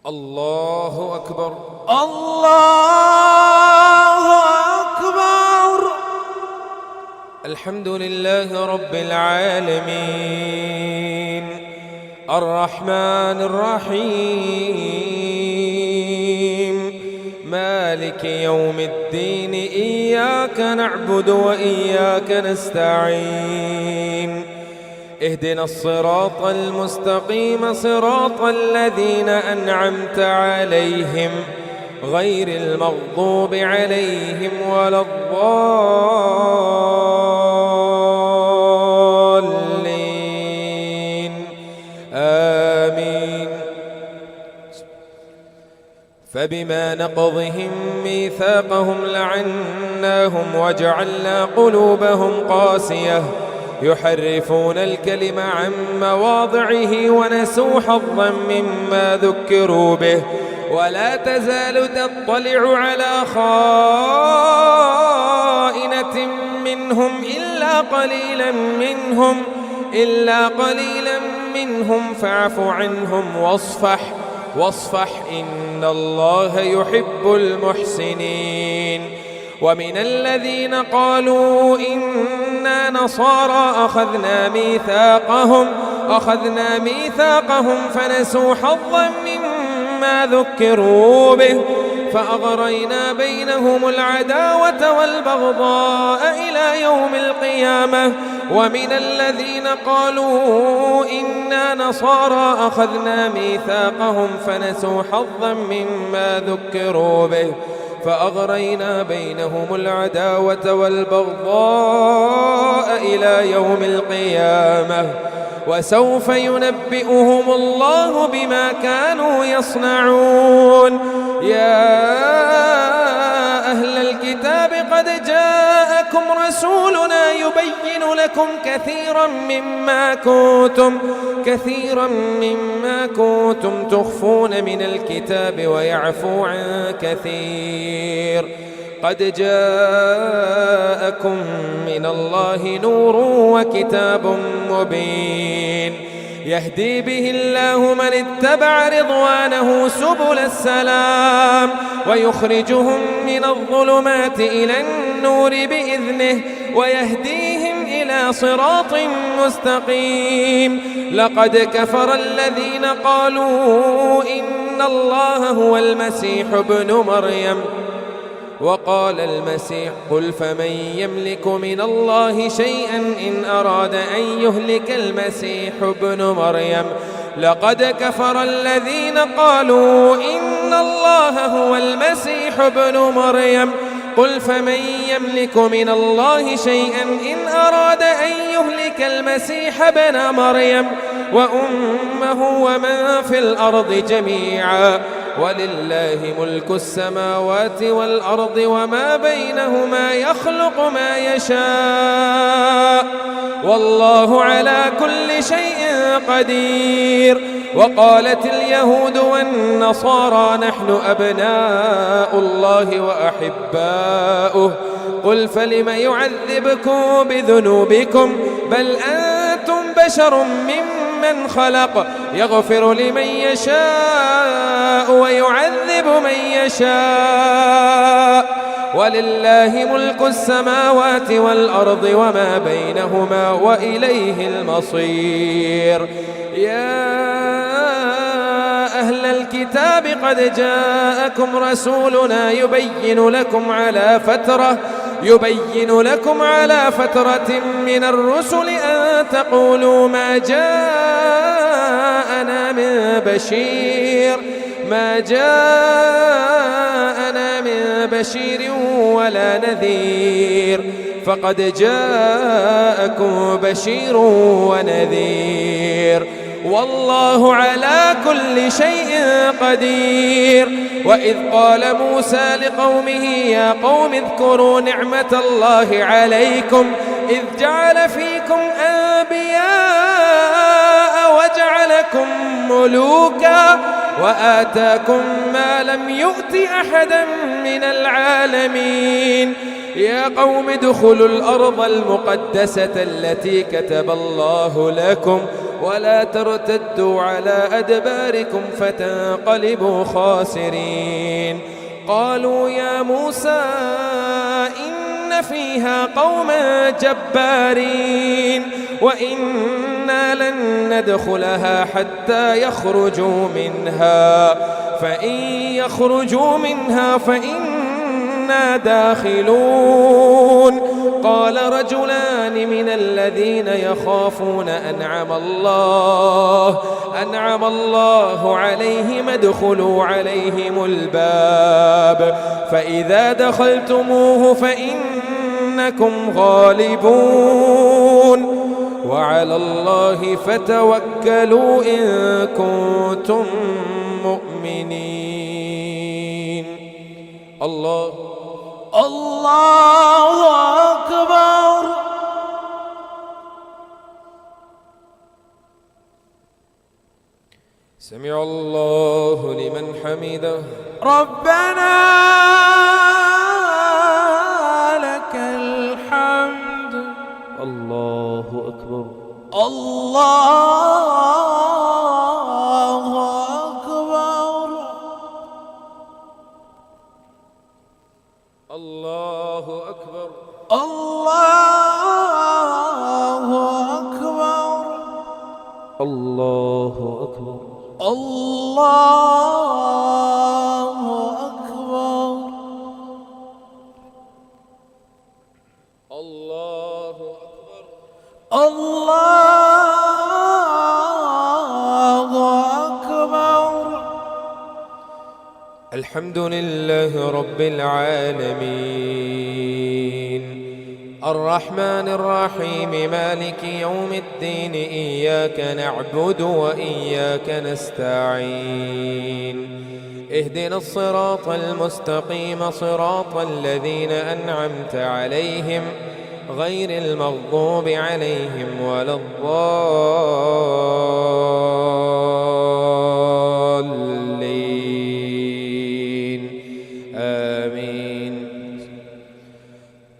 الله أكبر. الله أكبر. الحمد لله رب العالمين الرحمن الرحيم مالك يوم الدين إياك نعبد وإياك نستعين اهدنا الصراط المستقيم صراط الذين أنعمت عليهم غير المغضوب عليهم ولا الضالين آمين. فبما نقضهم ميثاقهم لعناهم وجعلنا قلوبهم قاسية يحرفون الكلم عن مواضعه ونسوا حظا مما ذكروا به ولا تزال تطلع على خائنة منهم إلا قليلا منهم فاعف عنهم واصفح إن الله يحب المحسنين. ومن الذين قالوا إنا نصارى أخذنا ميثاقهم فنسوا حظا مما ذكروا به فأغرينا بينهم العداوة والبغضاء إلى يوم القيامة ومن الذين قالوا إنا نصارى أخذنا ميثاقهم فنسوا حظا مما ذكروا به فأغرينا بينهم العداوة والبغضاء إلى يوم القيامة وسوف ينبئهم الله بما كانوا يصنعون. يا أهل الكتاب قد جاءكم رسولنا يبين لكم كثيرا مما كنتم تخفون من الكتاب ويعفو عن كثير. قد جاءكم من الله نور وكتاب مبين يهدي به الله من اتبع رضوانه سبل السلام ويخرجهم من الظلمات إلى النور بإذنه ويهديهم إلى صراط مستقيم. لقد كفر الذين قالوا إن الله هو المسيح ابن مريم وقال المسيح قل فمن يملك من الله شيئا إن أراد أن يهلك المسيح ابن مريم. لقد كفر الذين قالوا إن الله هو المسيح ابن مريم قل فمن يملك من الله شيئا إن أراد أن يهلك المسيح ابن مريم وأمه ومن في الأرض جميعا ولله ملك السماوات والأرض وما بينهما يخلق ما يشاء والله على كل شيء قدير. وقالت اليهود والنصارى نحن أبناء الله وأحباؤه قل فلم يعذبكم بذنوبكم بل أنتم بشر ممن خلق يغفر لمن يشاء ويعذب من يشاء ولله ملك السماوات والأرض وما بينهما وإليه المصير. يا أهل الكتاب قد جاءكم رسولنا يبين لكم على فترة من الرسل أن تقولوا ما جاءنا من بشير ولا نذير فقد جاءكم بشير ونذير والله على كل شيء قدير. وإذ قال موسى لقومه يا قوم اذكروا نعمة الله عليكم إذ جعل فيكم أنبياء وجعلكم ملوكا وآتاكم ما لم يؤت أحدا من العالمين. يا قوم ادخلوا الأرض المقدسة التي كتب الله لكم ولا ترتدوا على أدباركم فتنقلبوا خاسرين. قالوا يا موسى إن فيها قوما جبارين وإنا لن ندخلها حتى يخرجوا منها فإن يخرجوا منها فإنا داخلون. قال رجلان من الذين يخافون أنعم الله عليهم ادخلوا عليهم الباب فإذا دخلتموه فإنكم غالبون وعلى الله فتوكلوا إن كنتم مؤمنين. الله أكبر. سمع الله لمن حمده. ربنا لك الحمد. الله أكبر. الله أكبر. الله أكبر. الله أكبر. الله أكبر. الله أكبر. الله أكبر. الله أكبر. الحمد لله رب العالمين الرحمن الرحيم مالك يوم الدين إياك نعبد وإياك نستعين اهدنا الصراط المستقيم صراط الذين أنعمت عليهم غير المغضوب عليهم ولا الضالين آمين.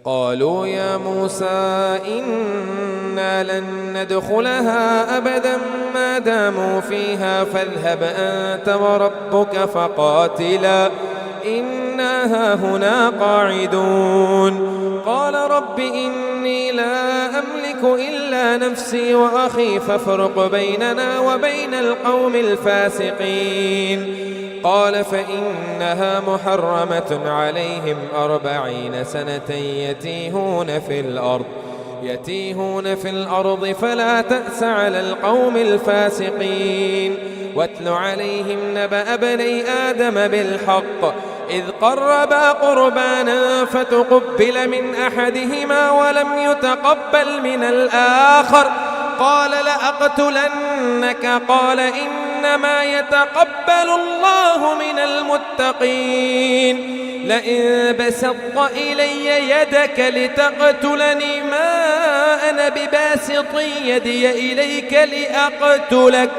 قالوا يا موسى إنا لن ندخلها أبدا ما داموا فيها فاذهب أنت وربك فقاتلا إنا هاهنا قاعدون. قال رب إني لا أملك إلا نفسي وأخي فافرق بيننا وبين القوم الفاسقين. قال فإنها محرمة عليهم 40 سنة يتيهون في الأرض فلا تأس على القوم الفاسقين. واتل عليهم نبأ بني آدم بالحق إذ قربا قربانا فتقبل من أحدهما ولم يتقبل من الآخر قال لأقتلنك قال إنما يتقبل الله من المتقين. لئن بسطت إلي يدك لتقتلني ما أنا بباسط يدي إليك لأقتلك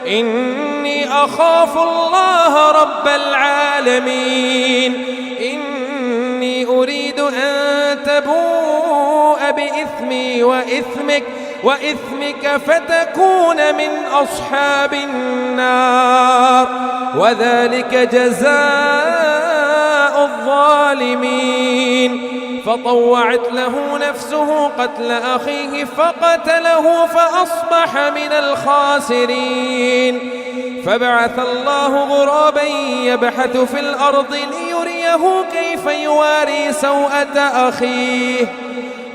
إني أخاف الله رب العالمين. إني أريد أن تبوء بإثمي وإثمك فتكون من أصحاب النار وذلك جزاء الظالمين. فطوعت له نفسه قتل أخيه فقتله فأصبح من الخاسرين. فبعث الله غرابا يبحث في الأرض ليريه كيف يواري سوءة أخيه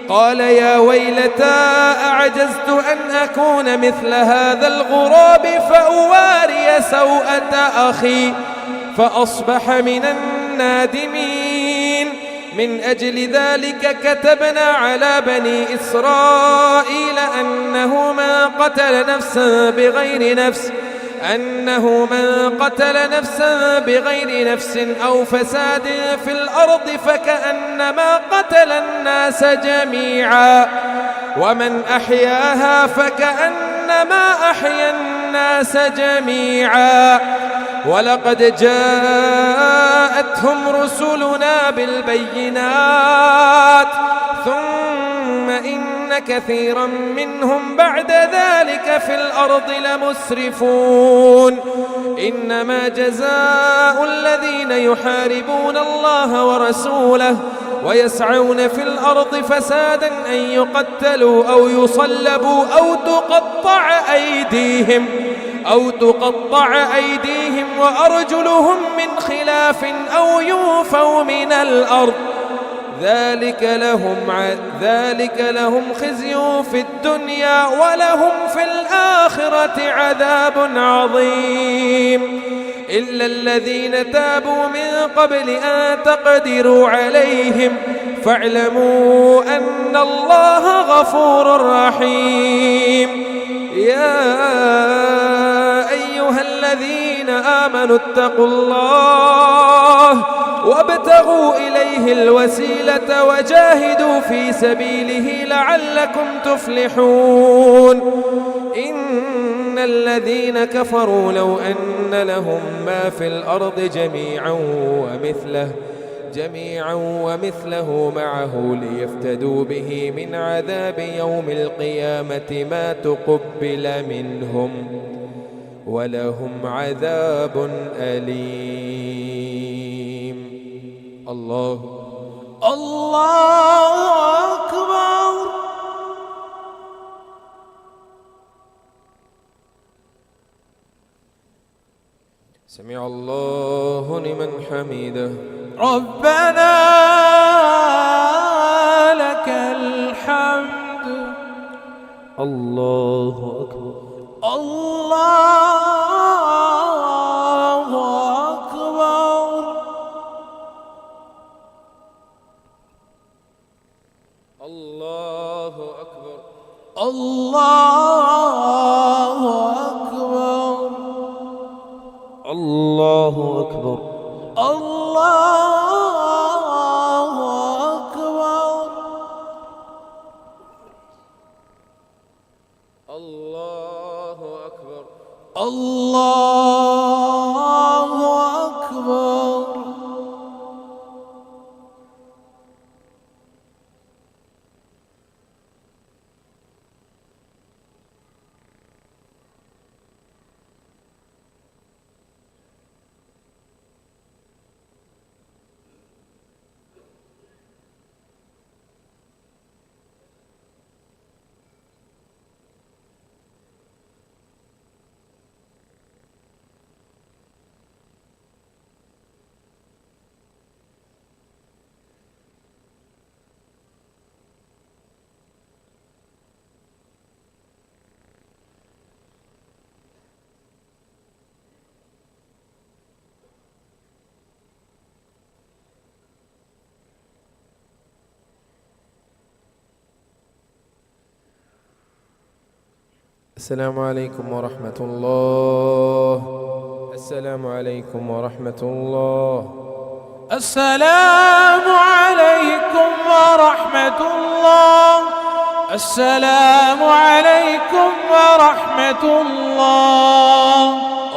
قال يا ويلتى أعجزت أن أكون مثل هذا الغراب فأواري سوءة أخي فأصبح من النادمين. من أجل ذلك كتبنا على بني إسرائيل أنه من قتل نفسا بغير نفس أو فساد في الأرض فكأنما قتل الناس جميعا ومن أحياها فكأنما أحيا الناس جميعا. ولقد جاءتهم رسلنا بالبينات ثم إن كثيرا منهم بعد ذلك في الأرض لمسرفون. إنما جزاء الذين يحاربون الله ورسوله ويسعون في الأرض فسادا أن يقتلوا أو يصلبوا أو تقطع أيديهم وأرجلهم من خلاف أو ينفوا من الأرض ذلك لهم خزي في الدنيا ولهم في الآخرة عذاب عظيم. إلا الذين تابوا من قبل أن تقدروا عليهم فاعلموا أن الله غفور رحيم. يا أيها الذين آمنوا اتقوا الله وابتغوا إليه الوسيلة وجاهدوا في سبيله لعلكم تفلحون. إن الذين كفروا لو أن لهم ما في الأرض جميعا ومثله معه ليفتدوا به من عذاب يوم القيامة ما تقبل منهم ولهم عذاب أليم. الله أكبر. سمع الله لمن حمده. ربنا لك الحمد الله أكبر. الله أكبر. الله أكبر. الله أكبر. الله أكبر. الله أكبر. الله أكبر. الله أكبر. السلام عليكم ورحمة الله. السلام عليكم ورحمة الله. السلام عليكم ورحمة الله. السلام عليكم ورحمة الله.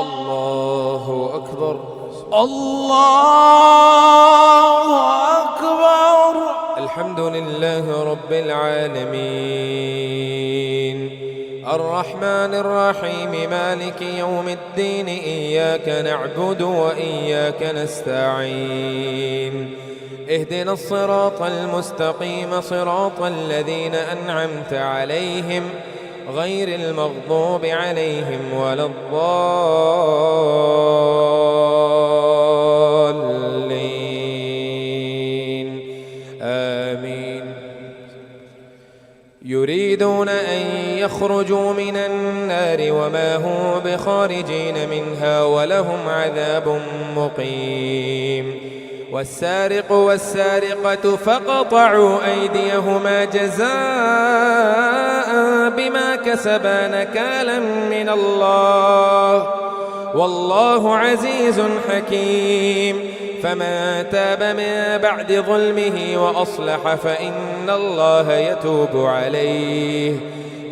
الله أكبر. الله أكبر. الحمد لله رب العالمين الرحمن الرحيم مالك يوم الدين إياك نعبد وإياك نستعين اهدنا الصراط المستقيم صراط الذين أنعمت عليهم غير المغضوب عليهم ولا الضالين آمين. يريدون أن يخرجوا من النار وما هم بخارجين منها ولهم عذاب مقيم. والسارق والسارقة فاقطعوا أيديهما جزاء بما كسبا نكالا من الله والله عزيز حكيم. فمن تاب من بعد ظلمه وأصلح فإن الله يتوب عليه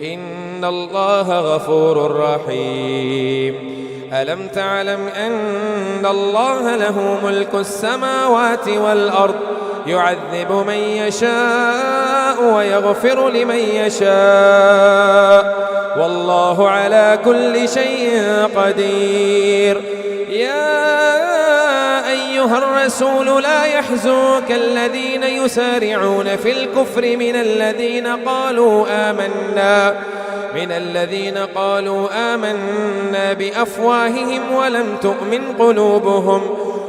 إن الله غفور رحيم. ألم تعلم أن الله له ملك السماوات والأرض يعذب من يشاء ويغفر لمن يشاء والله على كل شيء قدير. يا أيها الرسول لا يحزنك الذين يسارعون في الكفر من الذين قالوا آمنا بأفواههم ولم تؤمن قلوبهم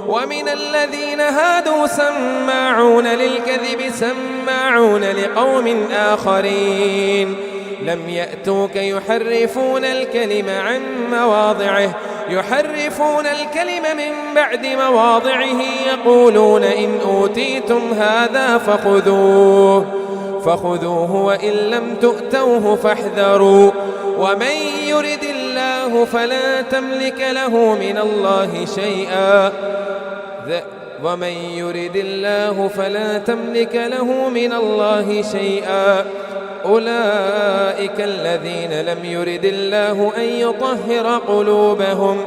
ومن الذين هادوا سماعون للكذب سماعون لقوم آخرين لم يأتوك يحرفون الكلم من بعد مواضعه يقولون إن أوتيتم هذا فخذوه وإن لم تؤتوه فاحذروا ومن يرد الله فلا تملك له من الله شيئا أولئك الذين لم يرد الله أن يطهر قلوبهم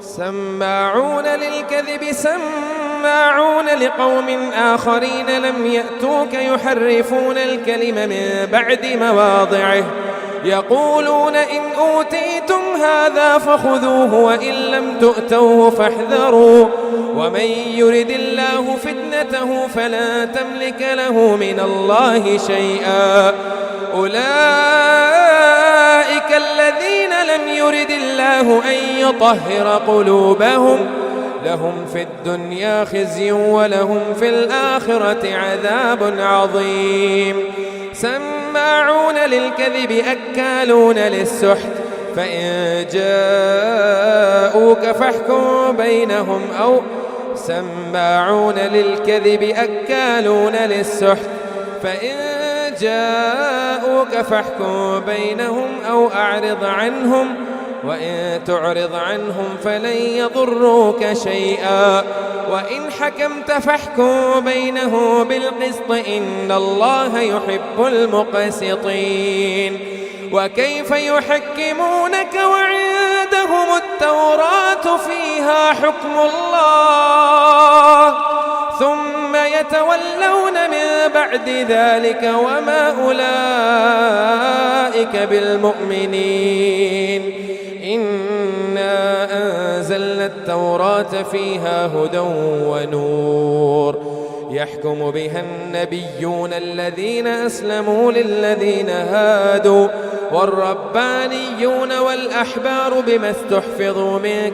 سماعون للكذب سماعون لقوم آخرين لم يأتوك يحرفون الكلم من بعد مواضعه يقولون إن أوتيتم هذا فخذوه وإن لم تؤتوه فاحذروا ومن يرد الله فتنته فلا تملك له من الله شيئا أولئك الذين لم يرد الله أن يطهر قلوبهم لهم في الدنيا خزي ولهم في الآخرة عذاب عظيم. سماعون للكذب أكالون للسحت فإن جاءوك فاحكم بينهم أو سماعون للكذب أكالون للسحت فإن جاءوك فاحكم بينهم أو أعرض عنهم وإن تعرض عنهم فلن يضروك شيئا وإن حكمت فاحكم بينه بالقسط إن الله يحب المقسطين وكيف يحكمونك وعندهم التوراة فيها حكم الله ثم يتولون من بعد ذلك وما أولئك بالمؤمنين إنا أنزلنا التوراة فيها هدى ونور يحكم بها النبيون الذين أسلموا للذين هادوا والربانيون والأحبار بما استحفظوا من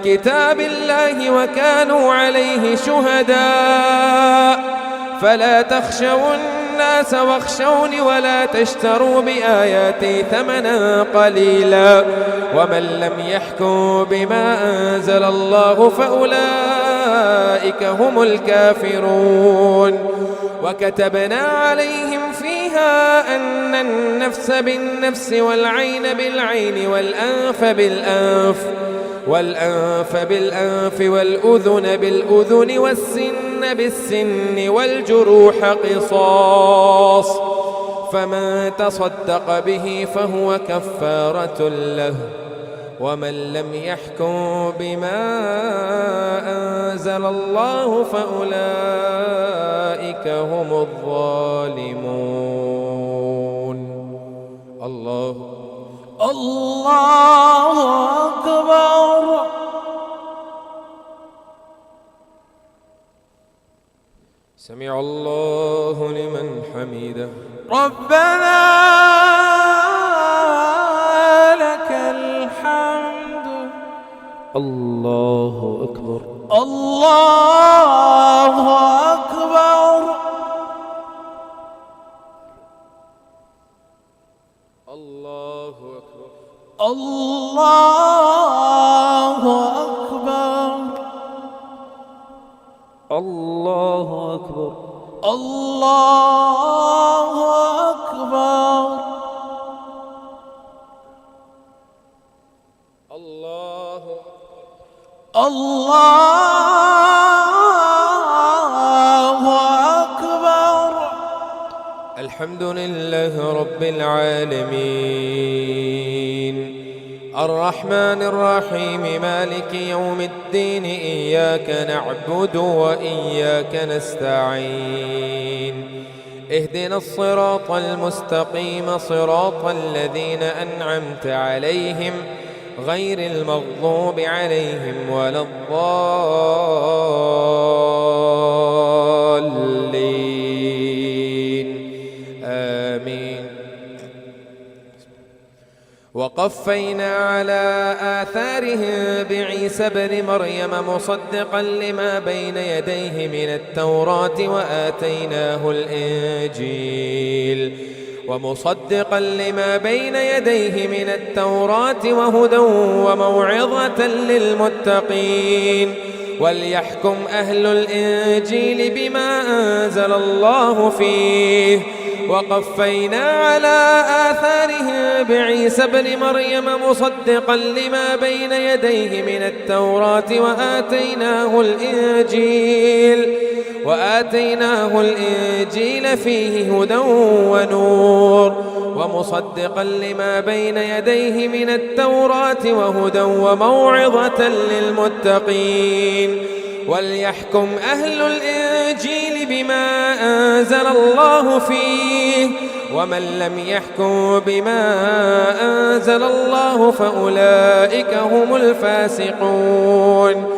كتاب الله وكانوا عليه شهداء فلا تخشوا الناس واخشوني ولا تشتروا بآياتي ثمنا قليلا ومن لم يحكم بما أنزل الله فأولئك هم الكافرون وكتبنا عليهم فيها أن النفس بالنفس والعين بالعين والأنف بالأنف والأذن بالأذن والسن بالسن والجروح قصاص فمن تصدق به فهو كفارة له ومن لم يحكم بما أنزل الله فأولئك هم الظالمون الله أكبر. سمع الله لمن حمده. ربنا لك الحمد. الله أكبر. الله أكبر. الله أكبر. الله أكبر. الله أكبر. الله أكبر. الله أكبر. الحمد لله رب العالمين الرحمن الرحيم مالك يوم الدين إياك نعبد وإياك نستعين اهدنا الصراط المستقيم صراط الذين أنعمت عليهم غير المغضوب عليهم ولا الضالين آمين. وقفينا على آثارهم بعيسى ابن مريم مصدقا لما بين يديه من التوراة وهدى وموعظة للمتقين وليحكم أهل الإنجيل بما أنزل الله فيه. وقفينا على آثارهم بعيسى ابن مريم مصدقا لما بين يديه من التوراة وآتيناه الإنجيل فيه هدى ونور ومصدقا لما بين يديه من التوراة وهدى وموعظة للمتقين وليحكم أهل الإنجيل بما أنزل الله فيه. ومن لم يحكم بما أنزل الله فأولئك هم الفاسقون.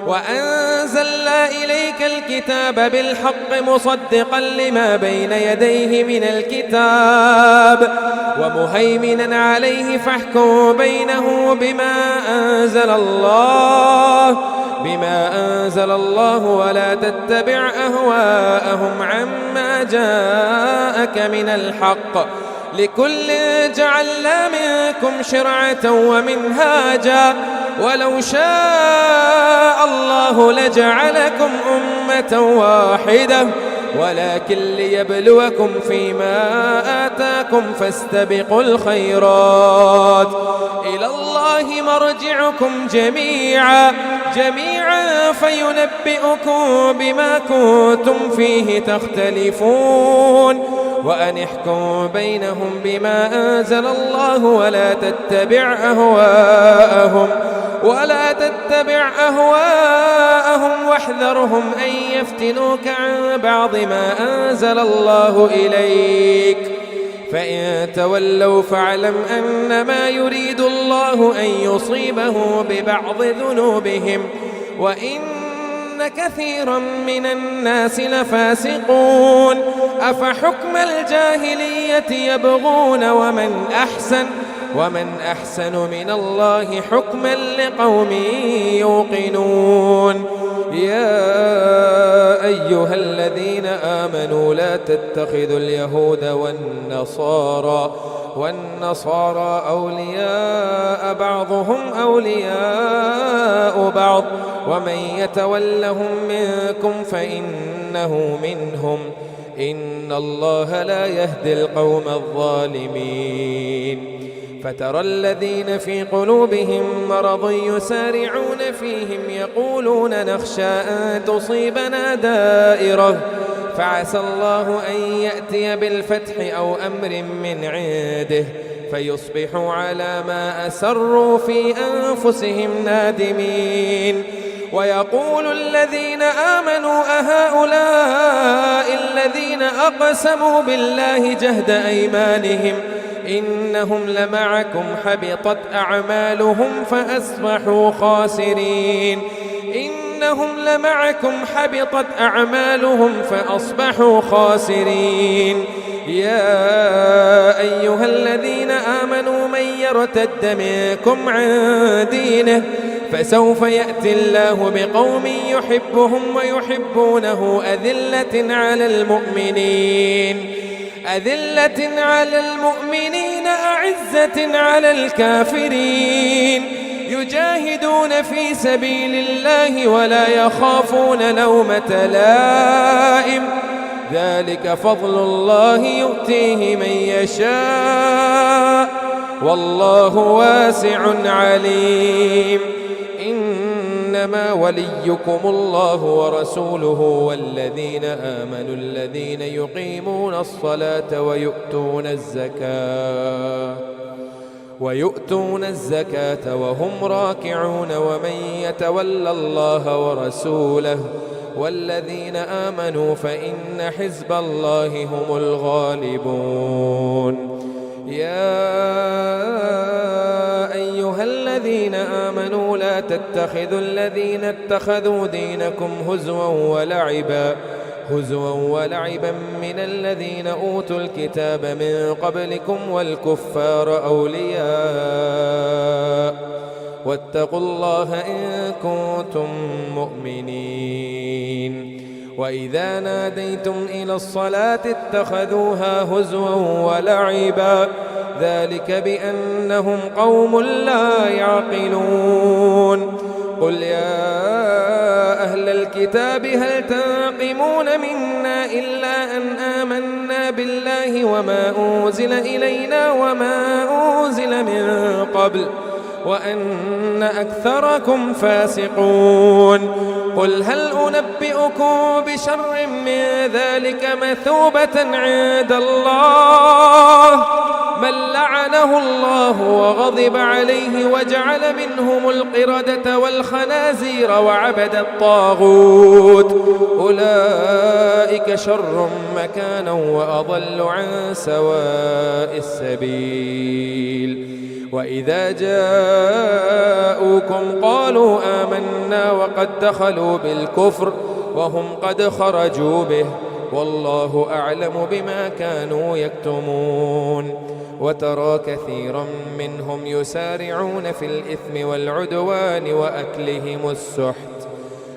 وأنزلنا إليك الكتاب بالحق مصدقا لما بين يديه من الكتاب ومهيمنا عليه فاحكم بينه بما أنزل الله بما أنزل الله ولا تتبع أهواءهم عما جاءك من الحق لكل جعلنا منكم شرعة ومنهاجا ولو شاء الله لجعلكم أمة واحدة ولكن ليبلوكم فيما آتاكم فاستبقوا الخيرات إلى الله مرجعكم جميعا فينبئكم بما كنتم فيه تختلفون وأن احكم بينهم بما أنزل الله ولا تتبع أهواءهم واحذرهم أن يفتنوك عن بعض ما أنزل الله إليك فإن تولوا فاعلم أنما يريد الله أن يصيبه ببعض ذنوبهم وإن كثيرا من الناس لفاسقون أفحكم الجاهلية يبغون ومن أحسن من الله حكما لقوم يوقنون يا أيها الذين آمنوا لا تتخذوا اليهود والنصارى أولياء بعضهم أولياء بعض ومن يتولهم منكم فإنه منهم إن الله لا يهدي القوم الظالمين فترى الذين في قلوبهم مرض يسارعون فيهم يقولون نخشى أن تصيبنا دائرة فعسى الله أن يأتي بالفتح أو أمر من عنده فيصبحوا على ما أسروا في أنفسهم نادمين ويقول الذين آمنوا أهؤلاء الذين أقسموا بالله جهد أيمانهم إنهم لمعكم حبطت أعمالهم فأصبحوا خاسرين يا أيها الذين آمنوا من يرتد منكم عن دينه فسوف يأتي الله بقوم يحبهم ويحبونه أذلة على المؤمنين أعزة على الكافرين يجاهدون في سبيل الله ولا يخافون لومة لائم ذلك فضل الله يؤتيه من يشاء والله واسع عليم إنما وليكم الله ورسوله والذين آمنوا الذين يقيمون الصلاة ويؤتون الزكاة وهم راكعون ومن يتول الله ورسوله والذين آمنوا فإن حزب الله هم الغالبون يا أيها الذين آمنوا لا تتخذوا الذين اتخذوا دينكم هزوا ولعبا من الذين أوتوا الكتاب من قبلكم والكفار أولياء واتقوا الله إن كنتم مؤمنين وإذا ناديتم إلى الصلاة اتخذوها هزوا ولعبا ذلك بأنهم قوم لا يعقلون قل يا أهل الكتاب هل تنقمون منا إلا أن آمنا بالله وما أنزل إلينا وما أنزل من قبل وأن أكثركم فاسقون قل هل أنبئكم بشر من ذلك مثوبة عند الله من لعنه الله وغضب عليه وجعل منهم القردة والخنازير وعبد الطاغوت أولئك شر مكانا وأضل عن سواء السبيل وإذا جاءوكم قالوا آمنا وقد دخلوا بالكفر وهم قد خرجوا به والله أعلم بما كانوا يكتمون وترى كثيرا منهم يسارعون في الإثم والعدوان وأكلهم السحت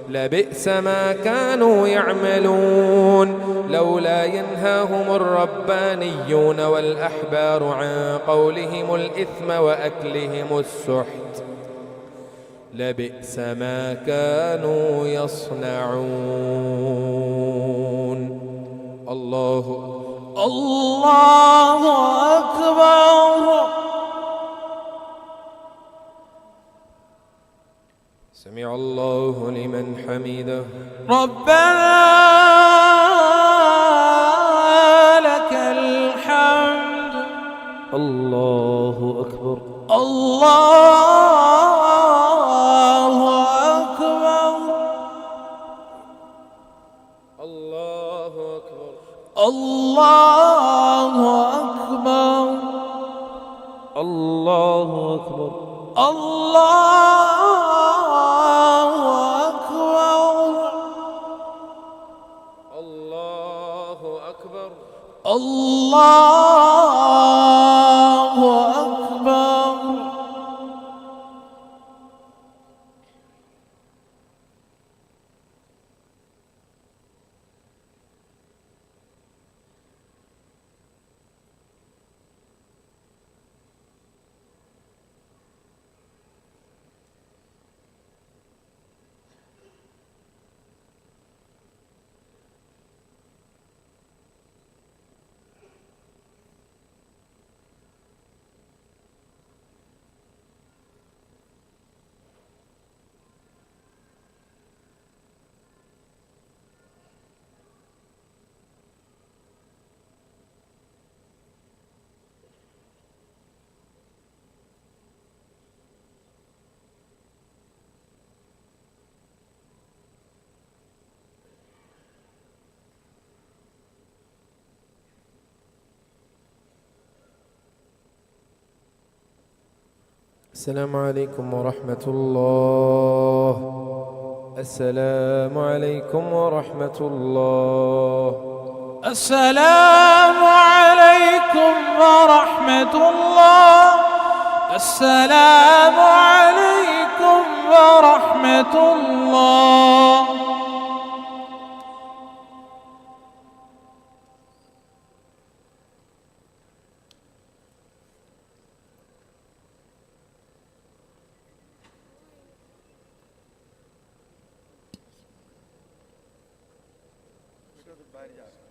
لبئس ما كانوا يعملون لولا ينهاهم الربانيون والأحبار عن قولهم الإثم وأكلهم السحت لبئس ما كانوا يصنعون. الله أكبر. سمع الله لمن حمده. ربنا لك الحمد. الله أكبر. الله أكبر. الله أكبر. الله أكبر. الله أكبر. الله أكبر. الله أكبر. الله أكبر. السلام عليكم ورحمة الله. السلام عليكم ورحمة الله. السلام عليكم ورحمة الله. السلام عليكم ورحمة الله. बैठ जा